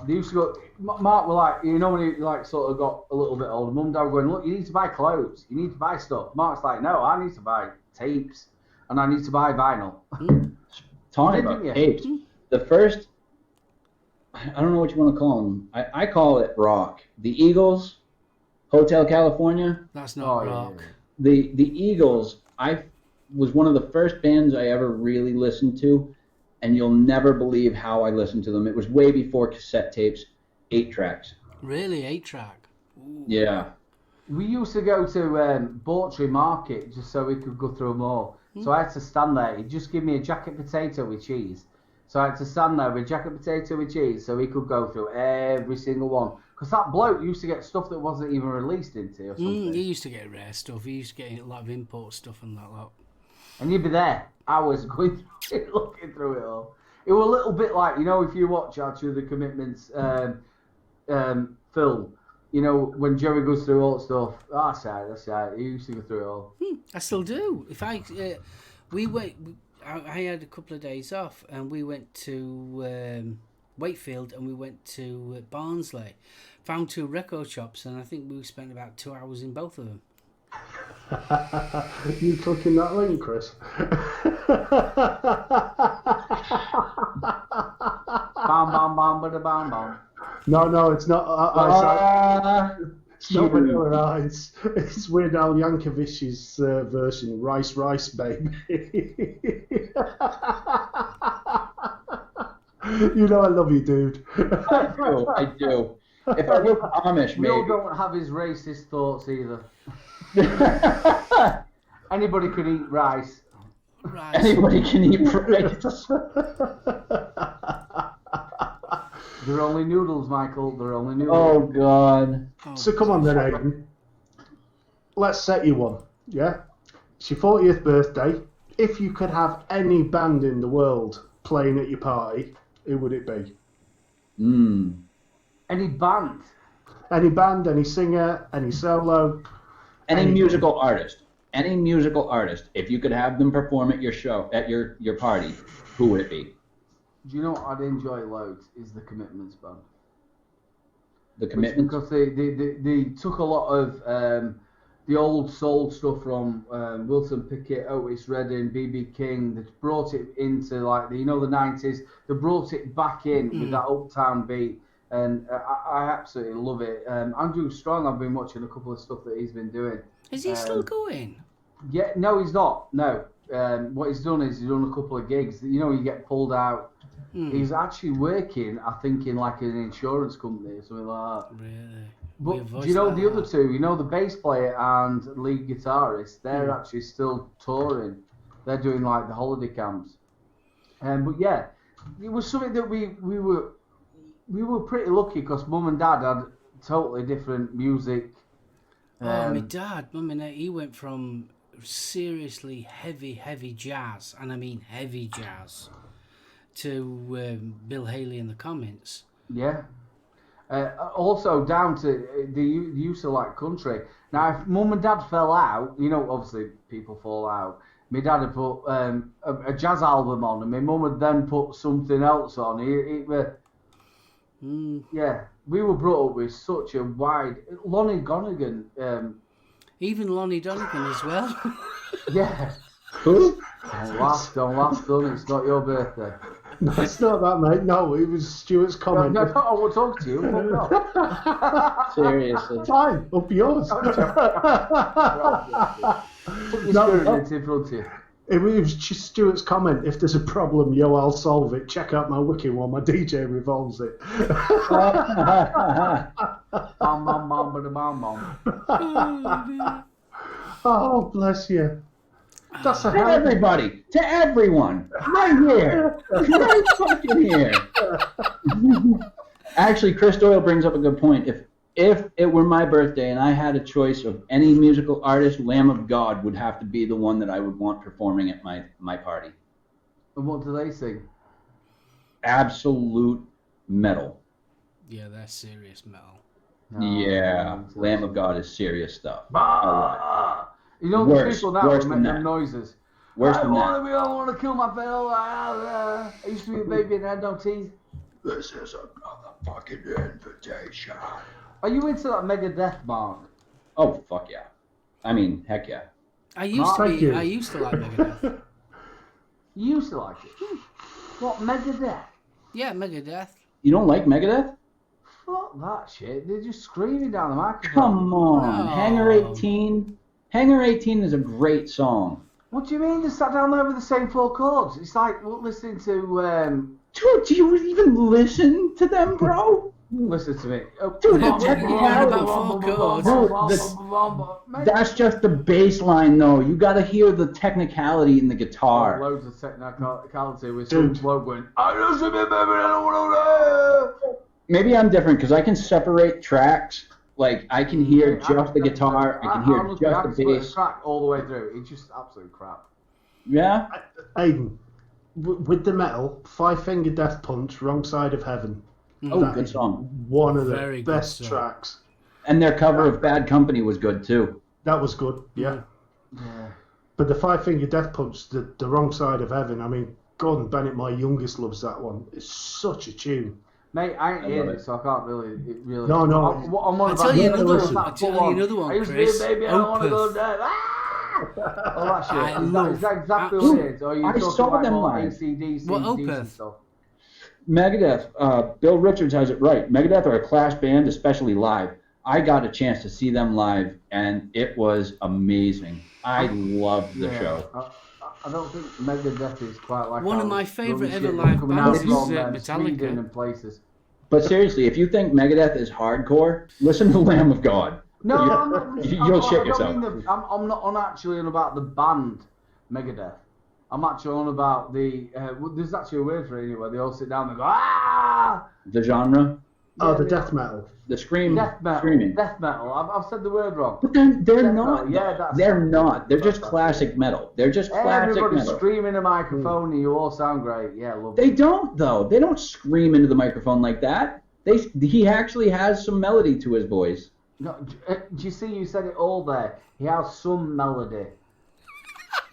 They used to go. Mark were like, you know, when he like sort of got a little bit older, Mum and Dad were going, look, you need to buy clothes, you need to buy stuff. Mark's like, no, I need to buy tapes and I need to buy vinyl. Talking Didn't about you? tapes, the first, I don't know what you want to call them. I call it rock. The Eagles, Hotel California. That's not yeah, rock. yeah. The Eagles, I was one of the first bands I ever really listened to, and you'll never believe how I listened to them. It was way before cassette tapes, 8 tracks. Really, 8-track. Yeah. We used to go to Bawtry Market just so we could go through them all. So I had to stand there. He'd just give me a jacket potato with cheese. So I had to stand there with a jacket potato with cheese so he could go through every single one. Because that bloke used to get stuff that wasn't even released into or something. He used to get rare stuff. He used to get a lot of import stuff and that lot. And you'd be there, hours going through it, looking through it all. It was a little bit like, you know, if you watch Archer the Commitments film, you know, when Joey goes through all that stuff, that's right. He used to go through it all. I still do. If I, I had a couple of days off and we went to Wakefield and we went to Barnsley. Found 2 record shops and I think we spent about 2 hours in both of them. You clicking that link, Chris? Bam, bam, bam, bada, bam, bam. No, it's not. It's not Vanilla Ice. It's Weird Al Yankovic's version, Rice, baby. You know I love you, dude. I do. If I look Amish, We all maybe. don't have his racist thoughts either. Anybody could eat rice. Right. Anybody can eat rice. They're only noodles, Michael. They're only noodles. Oh, God. So come on then, Aiden. Let's set you one, yeah? It's your 40th birthday. If you could have any band in the world playing at your party, who would it be? Any band? Any band, any singer, any solo? Any musical artist. Any musical artist. If you could have them perform at your show, at your party, who would it be? Do you know what I'd enjoy loads is the Commitments band. The Commitments? Because they took a lot of the old soul stuff from Wilson Pickett, Otis Redding, B.B. King. They brought it into like the 90s. They brought it back in with that uptown beat, and I absolutely love it. Andrew Strong, I've been watching a couple of stuff that he's been doing. Is he still going? Yeah, no, he's not. No, what he's done is he's done a couple of gigs. You get pulled out. He's actually working, I think, in like an insurance company or something like that. Really? But do you know the other two? The bass player and lead guitarist. They're actually still touring. They're doing like the holiday camps. But yeah, it was something that we were pretty lucky because Mum and Dad had totally different music. My dad, he went from seriously heavy jazz, and I mean heavy jazz, to Bill Haley in the comments. Yeah. Also down to the use of like country. Now, if Mum and Dad fell out, obviously people fall out. My dad had put a jazz album on, and my mum had then put something else on. Yeah, we were brought up with such a wide. Lonnie Donegan. Even Lonnie Donegan as well. Yeah. Who? Don't laugh, son. It's not your birthday. No, it's not that, mate. No, it was Stuart's comment. No, I won't talk to you. Fuck off. Seriously. Fine, up yours. Put your spirit in front of you. It was just Stuart's comment. If there's a problem, I'll solve it. Check out my wiki while my DJ revolves it. Bam, bam, bam, bam, bam. Oh, bless you. That's a To everybody, to everyone, right here, right fucking here. Actually, Chris Doyle brings up a good point. If it were my birthday and I had a choice of any musical artist, Lamb of God would have to be the one that I would want performing at my party. And what do they sing? Absolute metal. Yeah, that's serious metal. Yeah, Lamb of God is serious stuff. You know, Worse, the people now worse who than make that. them noises. Worse I than that. want to kill my fellow. I used to be a baby and had no teeth. This is a motherfucking invitation. Are you into that Megadeth, Mark? Oh, fuck yeah. I mean, heck yeah. I used Thank you. to like Megadeth. You used to like it. What, Megadeth? Yeah, Megadeth. You don't like Megadeth? Fuck that shit. They're just screaming down the microphone. Come on. No. Hangar 18. Hangar 18 is a great song. What do you mean? They sat down there with the same four chords. It's like listening to. Dude, do you even listen to them, bro? Listen to me. Dude, What do you mean about four chords? That's just the bass line, though. You gotta hear the technicality in the guitar. Loads of technicality with Dude. some bloke going, I just a bit, baby, I don't want to. Maybe I'm different because I can separate tracks. Like, I can hear just the guitar, I can hear just the bass. Track all the way through. It's just absolute crap. Yeah? Aiden, with the metal, Five Finger Death Punch, Wrong Side of Heaven. Oh, That good is song. One of the Very good best song. tracks. And their cover of Bad Company was good, too. That was good, yeah. Yeah. But the Five Finger Death Punch, the Wrong Side of Heaven, I mean, Gordon Bennett, my youngest, loves that one. It's such a tune. Mate, I ain't I heard love it, it. so I can't really. No, no. I'm on I'll about tell you the another full one. I'll tell you another one, I used Chris. to be a baby, I don't want to go Opeth. dead. Ah! All that shit. I love- Is that exactly what it is? Or are you I talking saw about them more live. ACDC What, decent Opeth? stuff? Megadeth, Bill Richards has it right. Megadeth are a class band, especially live. I got a chance to see them live, and it was amazing. I loved the show. I don't think Megadeth is quite like One of our my favourite drum ever shit live coming bands out is from, Metallica. Sweden and places. But seriously, if you think Megadeth is hardcore, listen to Lamb of God. No, I'm not. You'll shit yourself. I'm not on actually on about the band Megadeth. I'm actually on about the. There's actually a word for it anyway. They all sit down and go ah. The genre. Oh, the death metal. The screaming. Death metal. I've said the word wrong. But they're Death not. metal. Yeah, they're not. They're just classic metal. They're just classic Everybody metal. screaming a microphone and you all sound great. Yeah, love They it. don't though. They don't scream into the microphone like that. He actually has some melody to his voice. No, do you see? You said it all there. He has some melody.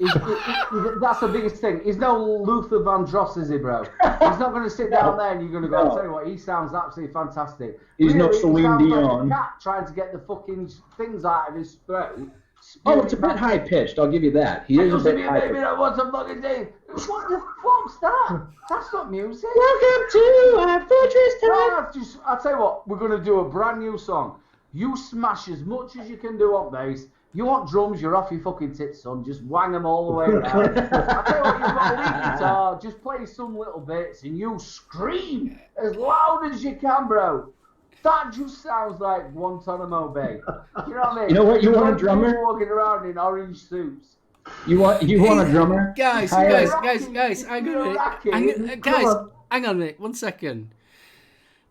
That's the biggest thing. He's no Luther Vandross, is he, bro? He's not going to sit down there and you're going to go, I'll tell you what, he sounds absolutely fantastic. He's really, no Celine he sounds Dion. like a cat trying to get the fucking things out of his throat. Oh, it's a bit high pitched. I'll give you that. He is a bit high pitched. I want some fucking thing. What the fuck's that? That's not music. Welcome to our fortress tonight. I'll tell you what, we're going to do a brand new song. You smash as much as you can do on bass. You want drums, you're off your fucking tits, son. Just wang them all the way around. I'll tell you what, you've got a lead guitar. Just play some little bits and you scream as loud as you can, bro. That just sounds like Guantanamo Bay. You know what I mean? You know what? You want a drummer? People walking around in orange suits. You want a drummer? Guys, Hang on a minute, 1 second.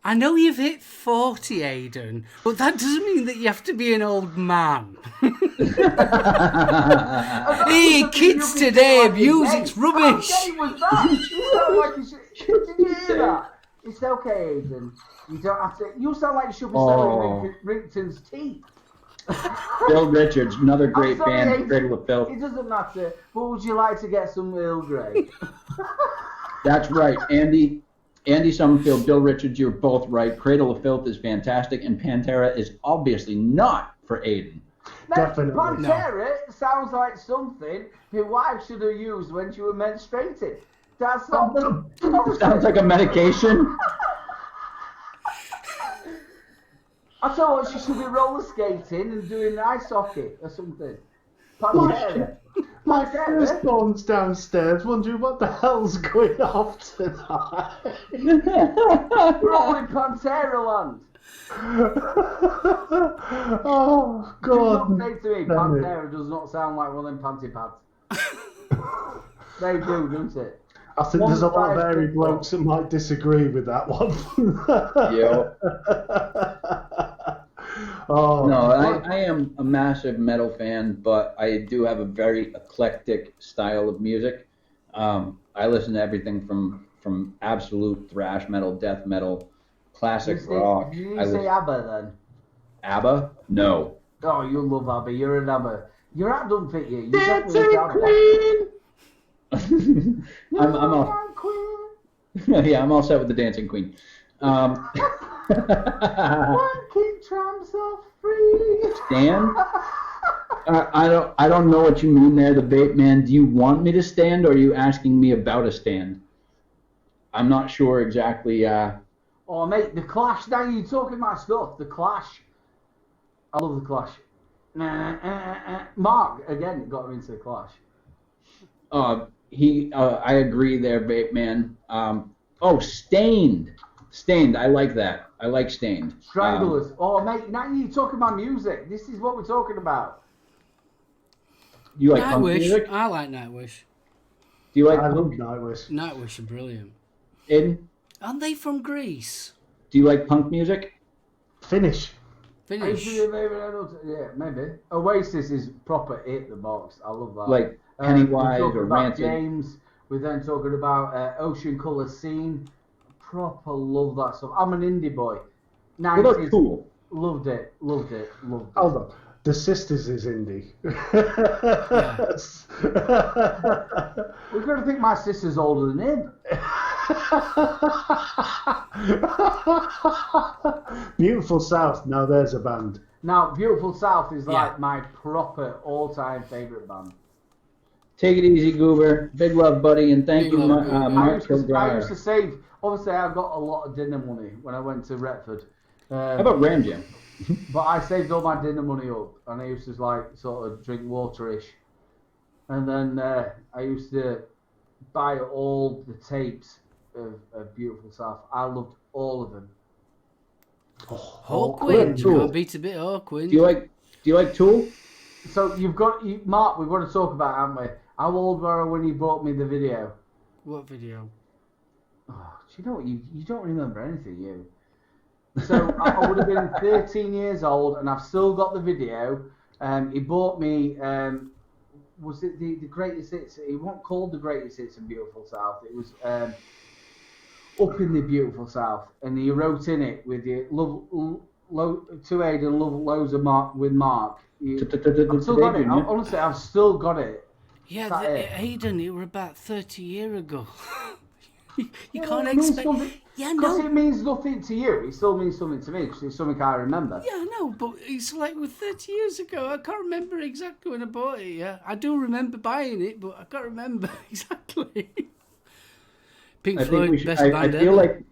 I know you've hit 40, Aiden, but that doesn't mean that you have to be an old man. Hey, kids today, music's rubbish. How gay was that? You sound like you should... Did you hear that? It's okay, Aiden. You don't have to... You sound like you should be selling Rington's teeth. Bill Richards, another great sorry, band, Aiden. Cradle of Filth. It doesn't matter. But would you like to get some Earl Grey? That's right, Andy Summerfield, Bill Richards, you're both right. Cradle of Filth is fantastic, and Pantera is obviously not for Aiden. Definitely. Pantera sounds like something your wife should have used when she was menstruating. That's not the... Sounds like a medication. I tell you what, she should be roller skating and doing ice hockey or something. Pantera. My firstborn's downstairs wondering what the hell's going off tonight. We're all in Pantera land. Oh, God. Do not say to me, Pantera does not sound like one of them panty pads. They do, don't it? I think there's a lot of hairy blokes that might disagree with that one. Yeah. Oh, No, I am a massive metal fan, but I do have a very eclectic style of music. I listen to everything from absolute thrash metal, death metal, classic rock. Did you say ABBA then? ABBA? No. Oh, you love ABBA. You're an ABBA. Your hat don't fit you. Dancing Queen! I'm all, yeah, I'm all set with the Dancing Queen. Walking trams are free. Stand? I don't know what you mean there, the vape man. Do you want me to stand, or are you asking me about a stand? I'm not sure exactly. Oh, mate, the Clash. Now you're talking my stuff. The Clash. I love the Clash. Mark again got him into the Clash. I agree there, vape man. Stained. Stained, I like that. I like Stained. Stranglers. Mate, now you're talking about music. This is what we're talking about. You like punk Nightwish. music? I like Nightwish. Do you like I love punk? Nightwish. Nightwish are brilliant. Aiden, Aren't they from Greece? do you like punk music? Finish. Finish. Yeah, maybe. Oasis is proper hit the box. I love that. Like Pennywise we're talking or about Rancid? James. We're then talking about Ocean Colour Scene. Proper love that stuff. I'm an indie boy. Well, that's cool. Loved it. Hold on. The Sisters is indie. We're going to think my sister's older than him. Beautiful South. Now there's a band. Now, Beautiful South is like my proper all-time favourite band. Take it easy, Goober. Big love, buddy, and thank you, Mark I used to Kilgore. save obviously I got a lot of dinner money when I went to Retford. How about Ram Jam? But I saved all my dinner money up, and I used to like sort of drink waterish, and then I used to buy all the tapes of Beautiful South. I loved all of them. Hawkwind. Tool. Can't beat a bit of Hawkwind. Do you like Tool? So Mark, we've got to talk about it, haven't we? How old were I when you brought me the video? What video? Oh, do you know what? You don't remember anything, you. So I would have been 13 years old, and I've still got the video. He bought me. Was it the greatest hits? It wasn't called the greatest hits of Beautiful South. It was up in the Beautiful South, and he wrote in it with the to aid and love loads of Mark with Mark. I've still got it. Honestly, I've still got it. Yeah, Aiden, it were about 30 years ago. you can't It means expect. something- Yeah, Because no. it means nothing to you. It still means something to me because it's something I remember. Yeah, no, but it's like with 30 years ago. I can't remember exactly when I bought it. Yeah, I do remember buying it, but I can't remember exactly. Pink I think Floyd, we should. best I band feel ever.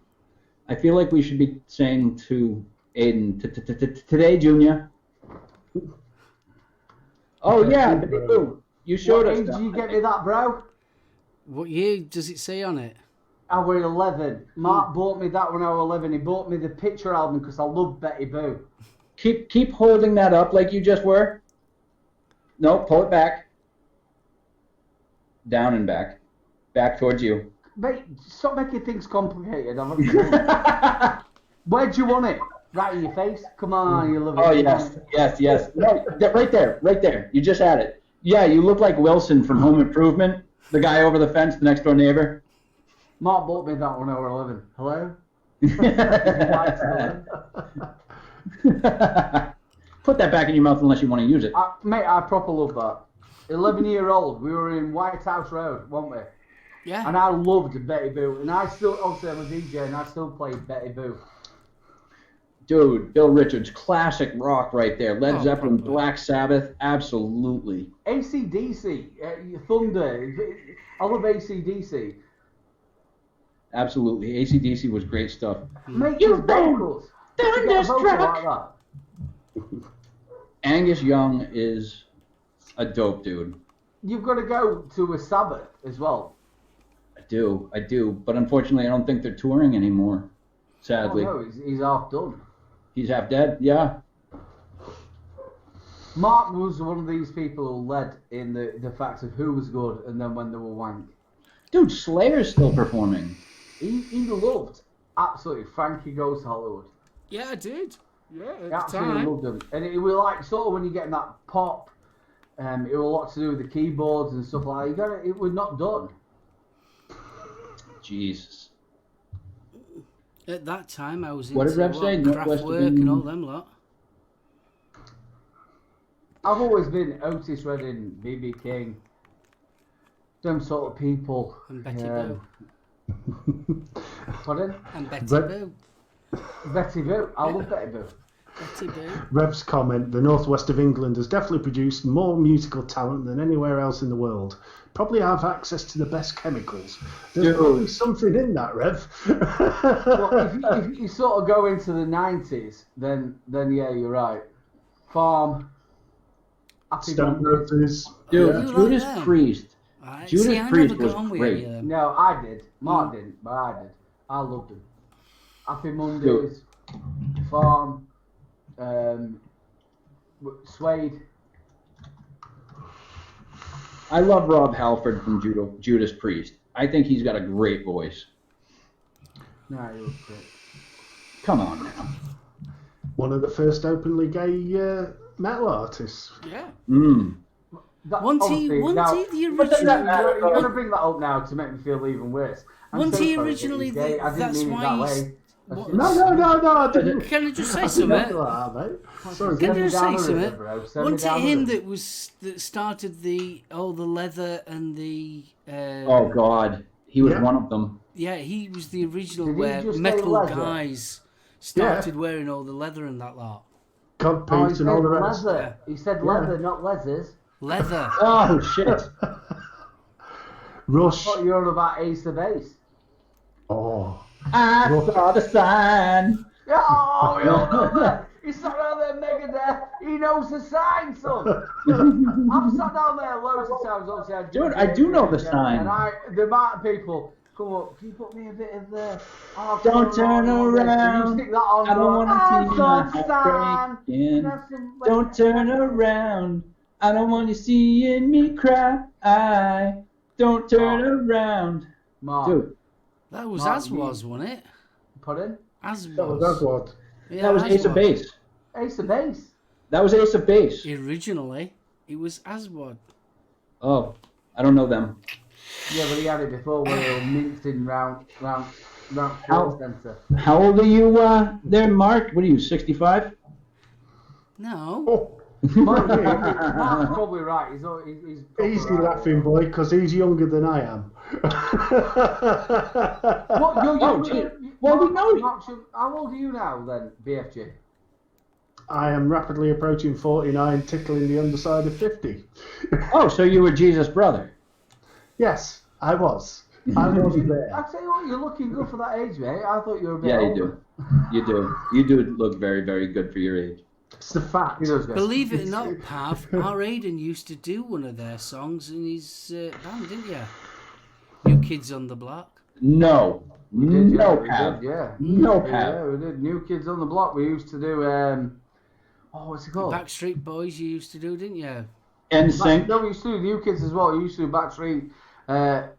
I feel like we should be saying to Aiden today, Junior. Oh yeah, boom. You showed What us. age did you get me that, bro? What year does it say on it? I was 11. Mark bought me that when I was 11. He bought me the picture album because I love Betty Boo. Keep holding that up like you just were. No, pull it back. Down and back. Back towards you. Mate, stop making things complicated. Where do you want it? Right in your face? Come on, you love it. Oh yes. No, right there. You just had it. Yeah, you look like Wilson from Home Improvement, the guy over the fence, the next door neighbor. Mark bought me that when I was 11. Hello? Put that back in your mouth unless you want to use it. Mate, I proper love that. 11-year-old, we were in White House Road, weren't we? Yeah. And I loved Betty Boo. And I still, obviously I'm a DJ, and I still played Betty Boo. Dude, Bill Richards, classic rock right there. Led Zeppelin, probably. Black Sabbath, absolutely. AC/DC, Thunder. I love AC/DC. Absolutely. AC/DC was great stuff. Make You your vocals. To get a vocal Thunderstruck. like that. Angus Young is a dope dude. You've got to go to a Sabbath as well. I do. But unfortunately, I don't think they're touring anymore, sadly. Oh no, he's half done. He's half dead, yeah. Mark was one of these people who led in the fact of who was good and then when they were wank. Dude, Slayer's still performing. He loved absolutely Frankie Goes to Hollywood. Yeah, I did. Yeah, He at the absolutely time. loved them. And it was like sort of when you're getting that pop, it was a lot to do with the keyboards and stuff like that. It was not done. Jesus. At that time, I was into What did Rev say? Northwest Kraftwerk and all them lot. I've always been Otis Redding, B.B. King, them sort of people. And Betty Boo. Pardon? And Betty But- Boo. Betty Boo. I love Betty Boo. Betty Boo. Rev's comment, the northwest of England has definitely produced more musical talent than anywhere else in the world. Probably have access to the best chemicals. There's Dude. probably something in that, Rev. Well, if you sort of go into the 90s, then yeah, you're right. Farm. Happy Stone Mondays. Roses. Dude, You like Judas them? Priest. Right. Judas See, I Priest never was got on with great. any of them. No, I did. Mark didn't, but I did. I loved them. Happy Mondays, Farm, Suede. I love Rob Halford from Judas Priest. I think he's got a great voice. No, he was great. Come on now. One of the first openly gay metal artists. Yeah. Wasn't he the You're original? going to bring that up now to make me feel even worse. I'm Wasn't so he sorry that originally he's gay. the- I didn't that's mean it why that he's- way. what- No, I didn't. Can I just say I didn't something? know that, mate. Sorry. Can I Send me just down say the river, something? bro. Send me Wasn't it down the him river. that started the leather and the? Oh God, he was Yeah. one of them. Yeah, he was the original Did he where just say metal leather? guys started wearing all the leather and that lot. God Oh, he paint said and all the rest. leather. He said leather, not leathers. Leather. Oh shit. Rush. I thought you were on about Ace of Base. Oh. I saw the sign. Oh, we all know that. He's sat down there, Megadeth. He knows the sign, son. I've sat down there loads of times. Obviously, Dude, I do know the sign. And the amount of people come up. Can you put me a bit of the? Oh, Don't turn around. You stick that on. I don't want to see my sign. breaking. Don't turn around. I don't want you seeing me cry. Don't turn around. Mark. Dude, That was Mark, Aswas, wasn't it? Pardon? Aswas. That was Aswad. Yeah, that was Ace of Aswad. Base. Ace of Base. That was Ace of Base. Originally, it was Aswad. Oh, I don't know them. Yeah, but he had it before when they were minced in round How- sports centre. How old are you there, Mark? What are you, 65? No. Oh, Mark's probably right. He's probably easy right. laughing boy, because he's younger than I am. What? Oh, gee. Well, we know you. How old are you now then, BFG? I am rapidly approaching 49, tickling the underside of 50. Oh, so you were Jesus' brother. Yes, I was. I was there. I tell you what, you're looking good for that age, mate. I thought you were a bit Yeah, you older. do. You do. You do look very, very good for your age. It's the fact. He does, guys. Believe it or not, Pav, our Aiden used to do one of their songs in his band, didn't you? New Kids on the Block. No. We did, yeah, No, we Pav. did, yeah. No, Yeah, Pav. we did. New Kids on the Block. We used to do. What's it called? Backstreet Boys you used to do, didn't you? NSYNC. No, we used to do New Kids as well. We used to do Backstreet.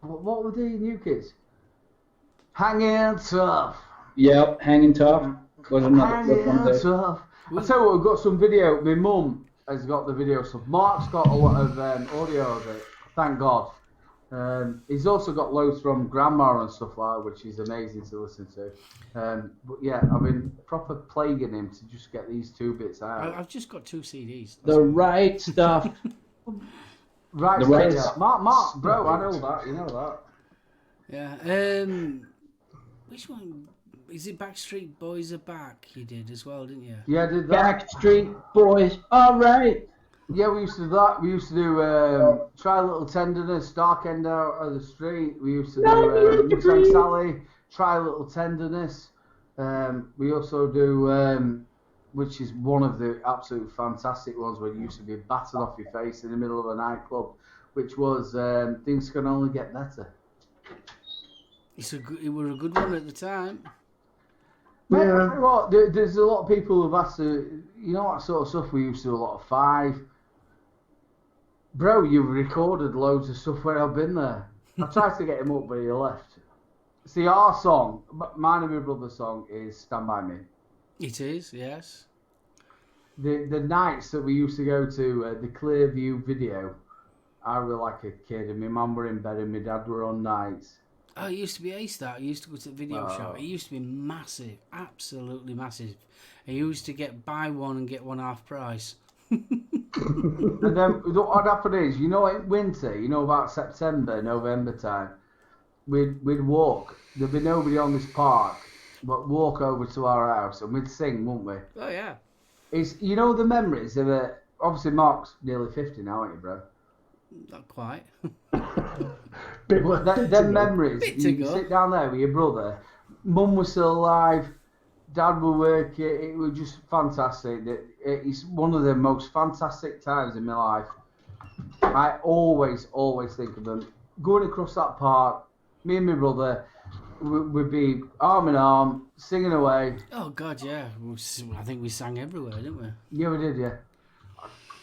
What were the New Kids? Hanging Tough. Yep, Hanging Tough. Was another Hanging one there. Tough. I tell you what, we've got some video. My mum has got the video stuff. Mark's got a lot of audio of it. Thank God. He's also got loads from Grandma and stuff like that, which is amazing to listen to. But yeah, I've been proper plaguing him to just get these two bits out. I've just got 2 CDs. The Right Stuff. Right, The so, right yeah. stuff. Mark, bro, I know that. You know that. Yeah. Which one? Is it Backstreet Boys Are Back? You did as well, didn't you? Yeah, I did that. Backstreet Boys. All right. Yeah, we used to do that. We used to do Try a Little Tenderness, Dark End Out of the Street. We used to do Wu-Tang Sally, Try a Little Tenderness. We also do, which is one of the absolute fantastic ones where you used to be battered off your face in the middle of a nightclub, which was Things Can Only Get Better. It were a good one at the time. Mate, Yeah. I tell you what, there's a lot of people who've asked to, you know what sort of stuff we used to do a lot of 5. Bro, you've recorded loads of stuff where I've been there. I tried to get him up, but he left. See, our song, mine and my brother's song, is Stand By Me. It is, yes. The nights that we used to go to the Clearview video, I was like a kid, and my mum were in bed and my dad were on nights. Oh, it used to be Ace that. I used to go to the video Oh. shop. It used to be massive, absolutely massive. I used to get buy one and get one half price. And then what happened is, you know, in winter, you know, about September, November time, we'd walk. There'd be nobody on this park, but walk over to our house and we'd sing, wouldn't we? Oh, yeah. It's, you know, the memories of it. Obviously, Mark's nearly 50 now, aren't you, bro? Not quite. But them memories, Bit to you go. sit down there with your brother, mum was still alive, dad were working, it was just fantastic. It's one of the most fantastic times in my life. I always think of them. Going across that park, me and my brother would be arm in arm, singing away. Oh, God, yeah. I think we sang everywhere, didn't we? Yeah, we did, yeah.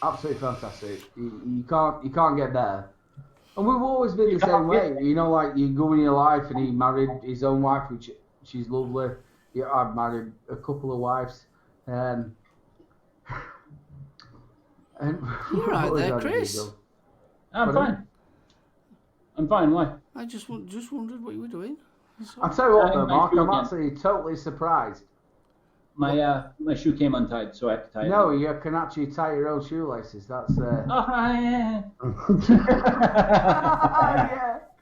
Absolutely fantastic. You can't get better. And we've always been the same way. You know, like you go in your life, and he married his own wife, which she's lovely. Yeah, I've married a couple of wives. And You're right there, Chris. I'm fine. I'm fine. Why? I just wondered what you were doing. I tell you what, though, Nice Mark, I'm weekend. actually totally surprised. My shoe came untied, so I had to tie it. No, you can actually tie your own shoelaces. That's Oh, yeah.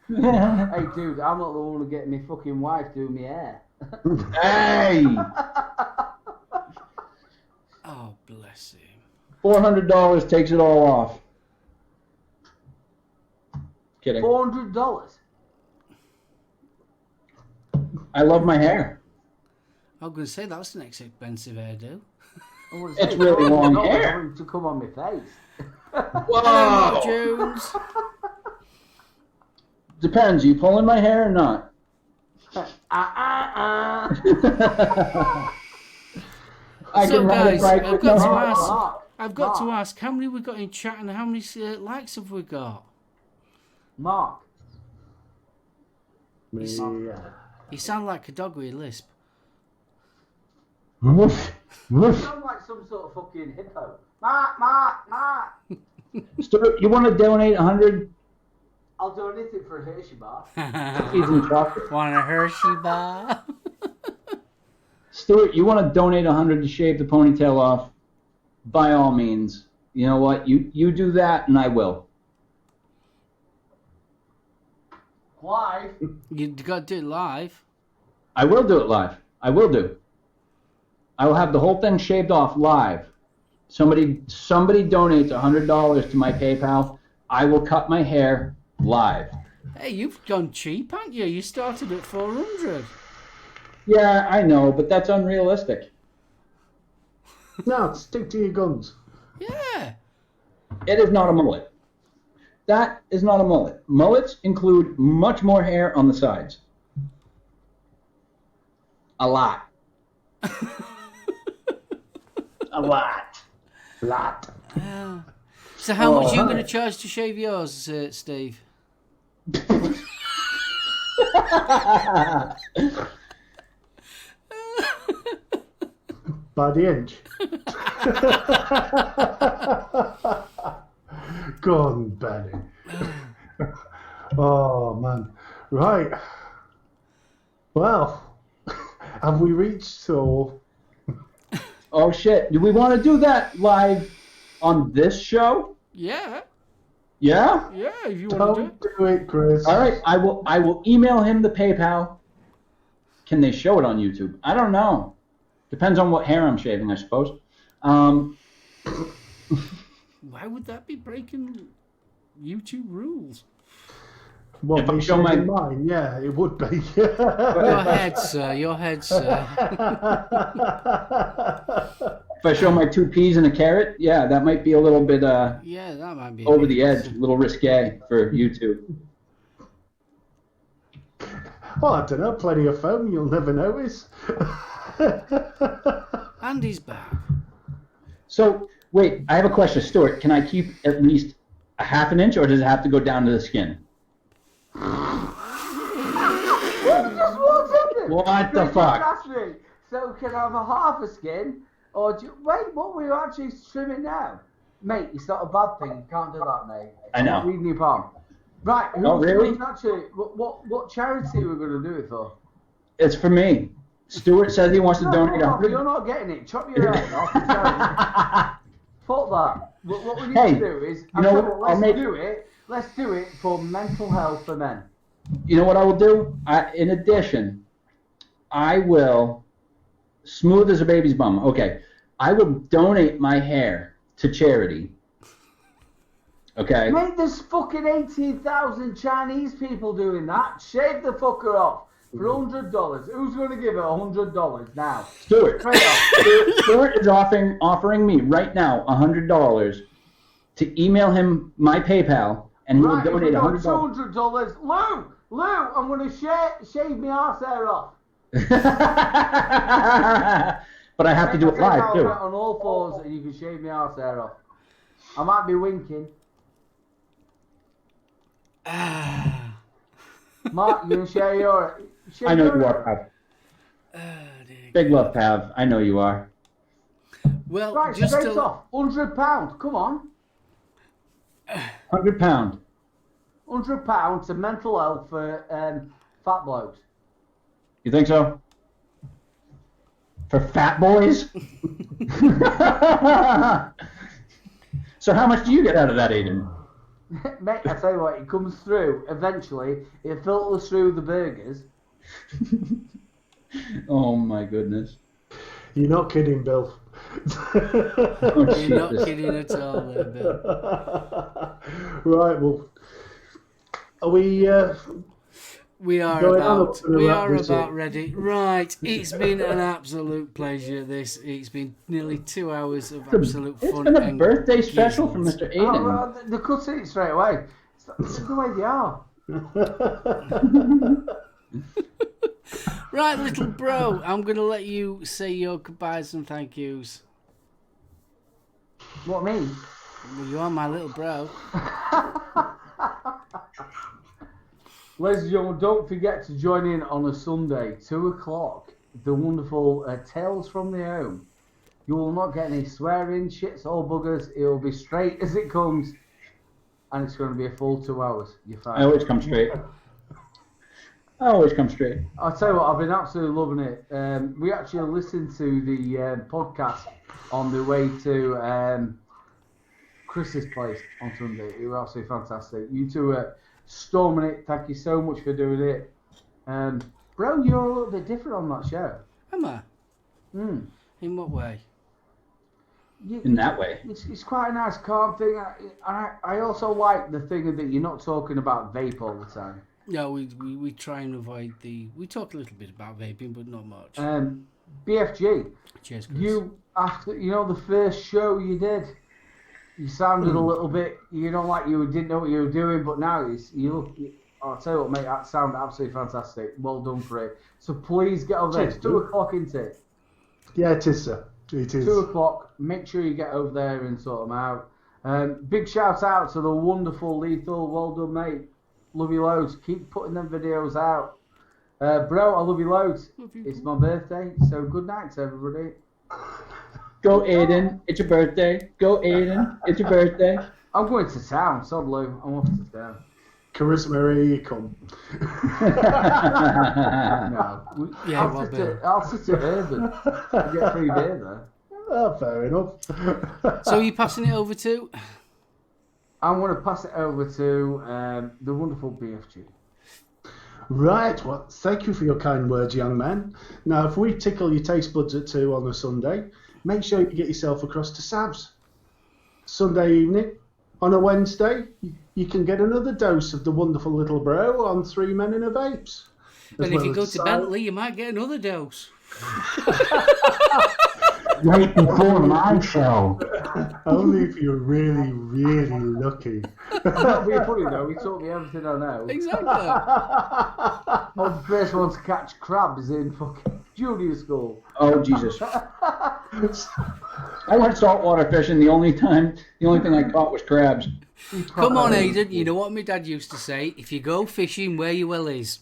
yeah. Hey, dude, I'm not the one who get my fucking wife doing my hair. Hey! Oh, bless him. $400 takes it all off. Kidding. $400. I love my hair. I was going to say that's an expensive hairdo. It's really long hair. To come on my face. Whoa! Jones. Depends. Are you pulling my hair or not? I So can ride a guys, bike I've with got no to hair. ask. Mark, I've got to Mark. ask, how many we got in chat and how many likes have we got? Mark. Yeah. You sound like a dog with a lisp. Woof, You woof. sound like some sort of fucking hippo. Mark. Stuart, you want to donate 100 I'll do anything for a Hershey bar. cookies and chocolate? Want a Hershey bar? Stuart, you want to donate 100 to shave the ponytail off? By all means. You know what? You do that, and I will. Live. You got to do it live. I will do it live. I will do. I will have the whole thing shaved off live. Somebody donates $100 to my PayPal. I will cut my hair live. Hey, you've gone cheap, haven't you? You started at 400. Yeah, I know, but that's unrealistic. No, stick to your guns. Yeah. It is not a mullet. That is not a mullet. Mullets include much more hair on the sides. A lot. A lot. So how much are you going to charge to shave yours, Steve? By the inch. Go on, Benny. Oh, man. Right. Well, have we reached Soul? Oh, shit. Do we want to do that live on this show? Yeah. Yeah? Yeah, if you want to do Don't do it, Chris. All right. I will email him the PayPal. Can they show it on YouTube? I don't know. Depends on what hair I'm shaving, I suppose. Why would that be breaking YouTube rules? Well, If I you show shaving my- mine, yeah, it would be. Your head, sir. Your head, sir. If I show my 2 peas and a carrot, yeah, that might be a little bit Yeah, that might be over the edge, a little risque for YouTube. Well, I don't know. Plenty of foam. You'll never notice. And he's back. So, wait, I have a question. Stuart, can I keep at least a half an inch, or does it have to go down to the skin? What the fuck? Asked me, so can I have a half a skin? Or do you, wait, what were you actually trimming now? Mate, it's not a bad thing. You can't do that, mate. I know. I'm reading your palm. Right, Oh, really? who's actually, what charity are we going to do it for? It's for me. Stuart says he wants to donate fuck off, 100. you're not getting it. Chop your head off. Fuck that. What we need Hey, to do is, you know what? let's I'll make- do it. Let's do it for mental health for men. You know what I will do? In addition, I will, smooth as a baby's bum. Okay, I will donate my hair to charity. Okay? Mate, there's fucking 18,000 Chinese people doing that. Shave the fucker off for $100. Who's going to give it $100 now? Stuart. Straight off. Stuart is offering me right now $100 to email him my PayPal, and he will Right, if we donate got $100. $200. Lou, I'm going to shave my arse hair off. But I have to do it live I'll too. get on all fours and you can shave my arse hair off. I might be winking. Mark, you going to share your... I know you are, Pav. Big love, Pav. I know you are. Well, Right, just straight to, off. £100. Come on. £100. £100 to mental health for fat blokes. You think so? For fat boys? So how much do you get out of that, Aiden? Mate, I tell you what, it comes through. Eventually, it filters through the burgers. Oh my goodness. You're not kidding, Bill. Oh, you're not Jesus. kidding at all there, Bill. Right, well, are we We are Going on, about I'm gonna wrap this up. ready. Right, it's been an absolute pleasure. It's been nearly 2 hours of absolute It's fun. been a and birthday special from gizzards. Mr. Oh, Aiden. well, they could see it straight away. It's the way they are. Right, little bro, I'm going to let you say your goodbyes and thank yous. What, me? Well, you are my little bro. Ladies and gentlemen, don't forget to join in on a Sunday, 2 o'clock. The wonderful Tales from the Home. You will not get any swearing, shits or buggers. It will be straight as it comes. And it's going to be a full 2 hours. You're fine. I always come straight. I'll tell you what, I've been absolutely loving it. We actually listened to the podcast on the way to Chris's place on Sunday. It was absolutely fantastic. You two are storming it. Thank you so much for doing it. Bro, you're a little bit different on that show. Am I? Mm. In what way? In that way. It's quite a nice calm thing. I also like the thing that you're not talking about vape all the time. No, we try and avoid we talk a little bit about vaping, but not much. BFG, Cheers, Chris. after the first show you did, you sounded a little bit, like you didn't know what you were doing, but now I'll tell you what, mate, that sounded absolutely fantastic. Well done for it. So please get over there. It's 2 o'clock, isn't it? Yeah, it is, sir. It is. 2 o'clock. Make sure you get over there and sort them out. Big shout out to the wonderful Lethal. Well done, mate. Love you loads. Keep putting them videos out. Bro, I love you loads. It's my birthday, so good night to everybody. Go Aiden, it's your birthday. Go Aiden, it's your birthday. I'm going to town, sod Lou. I'm off to town. Charisma, here you come. No. Yeah, I'll sit at Urban. I get free beer there. Oh, fair enough. So are you passing it over to? I'm going to pass it over to the wonderful BFG. Right, well, thank you for your kind words, young man. Now, if we tickle your taste buds at 2 on a Sunday, make sure you get yourself across to Sav's. Sunday evening, on a Wednesday, you can get another dose of the wonderful little bro on 3 Men in a Vapes. And if you go to Bentley, you might get another dose. Right before my show. Only if you're really, really lucky. That'd be funny though, he taught me everything I know. Exactly. I was the first one to catch crabs in fucking junior school. Oh Jesus! I went saltwater fishing. The only thing I caught was crabs. Come on, Aiden. You know what my dad used to say? If you go fishing, where your well is.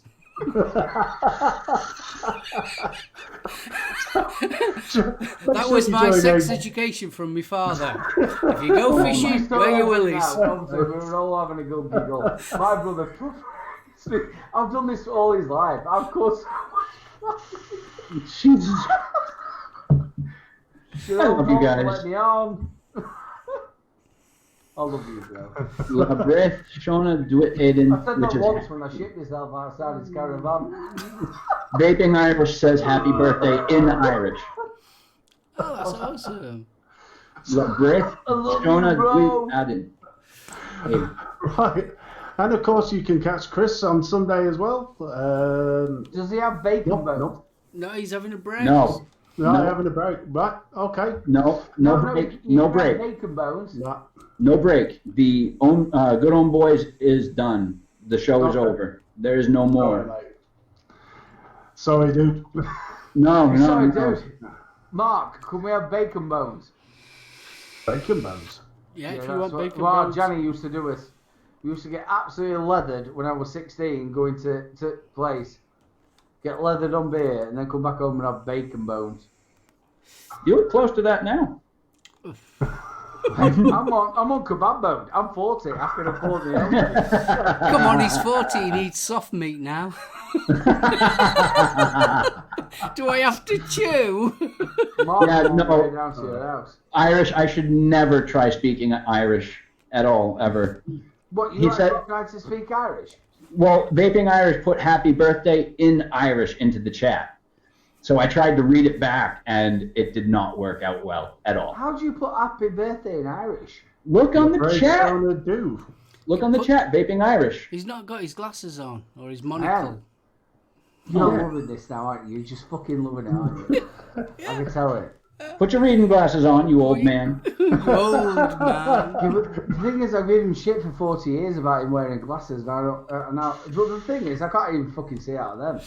That was my sex education from my father. If you go fishing, where your will is. We were all having a good giggle. My brother, I've done this all his life. Of course. Jesus. I love you guys. Let me on. I love you, bro. La breath, Shona, do it, Aiden. I said that once when I shit myself outside his caravan. Vaping Irish says happy birthday in Irish. Oh, that's awesome. La breath, Shona, do it, Aiden. Right. And of course, you can catch Chris on Sunday as well. Does he have bacon bones? Nope. No, he's having a break. No. No, having a break. Right, okay. No break. No break. Bacon bones. No break. The Good Ohm Boys is done. The show is over. There is no more. Sorry, dude. No. Sorry, dude. Mark, can we have bacon bones? Bacon bones. Yeah, if you want bacon well, bones. Johnny used to do us. We used to get absolutely leathered when I was 16, going to place, get leathered on beer, and then come back home and have bacon bones. You look close to that now. I'm on kebab bone. I'm 40. I can afford the own. Come on, he's 40. He needs soft meat now. Do I have to chew? Down to your house. Irish. I should never try speaking Irish at all, ever. What, you like to speak Irish? Well, Vaping Irish put happy birthday in Irish into the chat. So I tried to read it back, and it did not work out well at all. How do you put happy birthday in Irish? Look on the chat. Look on the chat, Vaping Irish. He's not got his glasses on or his Hell. monocle. You're loving this now, aren't you? You're just fucking loving it, aren't you? I can tell it. Put your reading glasses on, you old man. Old man. Yeah, but the thing is, I've given him shit for 40 years about him wearing glasses. But the thing is, I can't even fucking see out of them.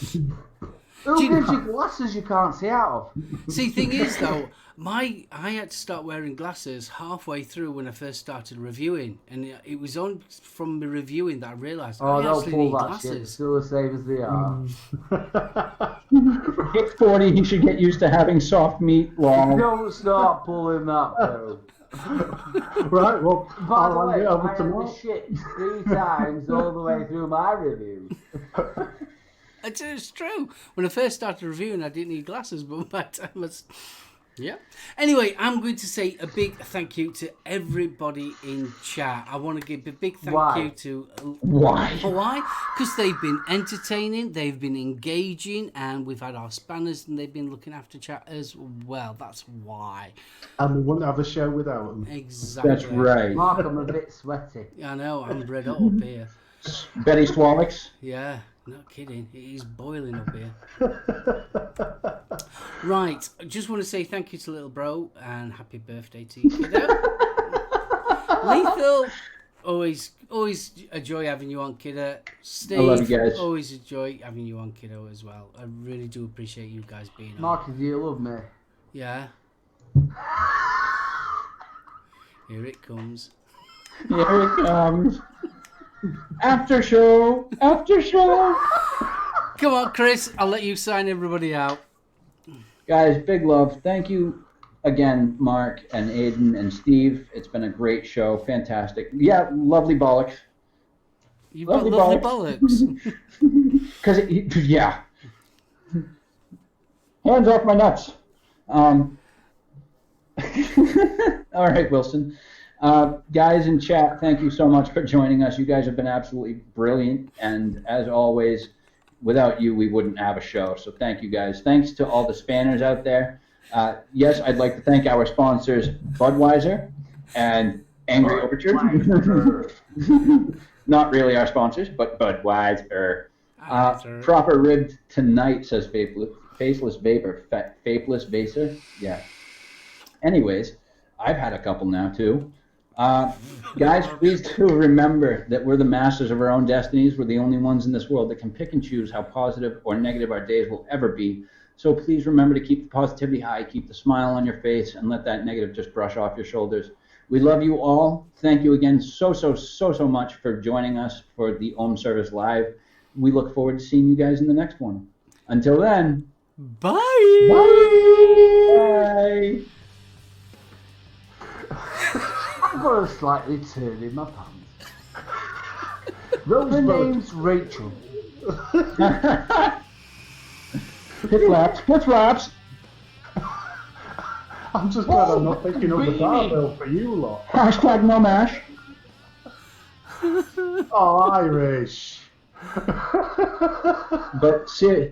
Who gives you glasses you can't see out of? See, thing is though, I had to start wearing glasses halfway through when I first started reviewing, and it was on from the reviewing that I realised I don't actually pull need that glasses. shit. Still the same as they are. Hit 40, he should get used to having soft meat long. Don't start pulling that, bro. Right, well, By the I'll way, hand it over I to had Mark. the shit 3 times all the way through my review. It's true. When I first started reviewing, I didn't need glasses, but by the time I was... Yeah. Anyway, I'm going to say a big thank you to everybody in chat. I want to give a big thank you to... Why? Why? Because they've been entertaining, they've been engaging, and we've had our spanners, and they've been looking after chat as well. That's why. And we wouldn't have a show without them. Exactly. That's right. Mark, I'm a bit sweaty. I know, I'm red hot up here. Betty Swallix. Yeah, not kidding. It is boiling up here. Right, I just want to say thank you to little bro and happy birthday to you, kiddo. Lethal, always a joy having you on, kiddo. Steve, I love you guys. always a joy having you on, kiddo, as well. I really do appreciate you guys being on. Mark, do you love me? Yeah. Here it comes. Here it comes. After show. After show. Come on, Chris. I'll let you sign everybody out. Guys, big love. Thank you again, Mark and Aiden and Steve. It's been a great show. Fantastic. Yeah, lovely bollocks. You've got lovely bollocks. Because, yeah. Hands off my nuts. All right, Wilson. Guys in chat, thank you so much for joining us. You guys have been absolutely brilliant. And as always, without you, we wouldn't have a show. So thank you guys. Thanks to all the spanners out there. Yes, I'd like to thank our sponsors, Budweiser and Angry Overture. Not really our sponsors, but Budweiser. Proper ribbed tonight, says Faceless Vapor. Faceless Vaser? Yeah. Anyways, I've had a couple now, too. Guys, please do remember that we're the masters of our own destinies. We're the only ones in this world that can pick and choose how positive or negative our days will ever be. So please remember to keep the positivity high, keep the smile on your face, and let that negative just brush off your shoulders. We love you all. Thank you again so much for joining us for the Ohm Service Live. We look forward to seeing you guys in the next one. Until then, Bye. bye. I've got a slightly turn in my pants. Her name's Rachel. Hip flaps. I'm just glad I'm not picking up the barbell for you lot. Hashtag no mash. Oh, Irish. But seriously.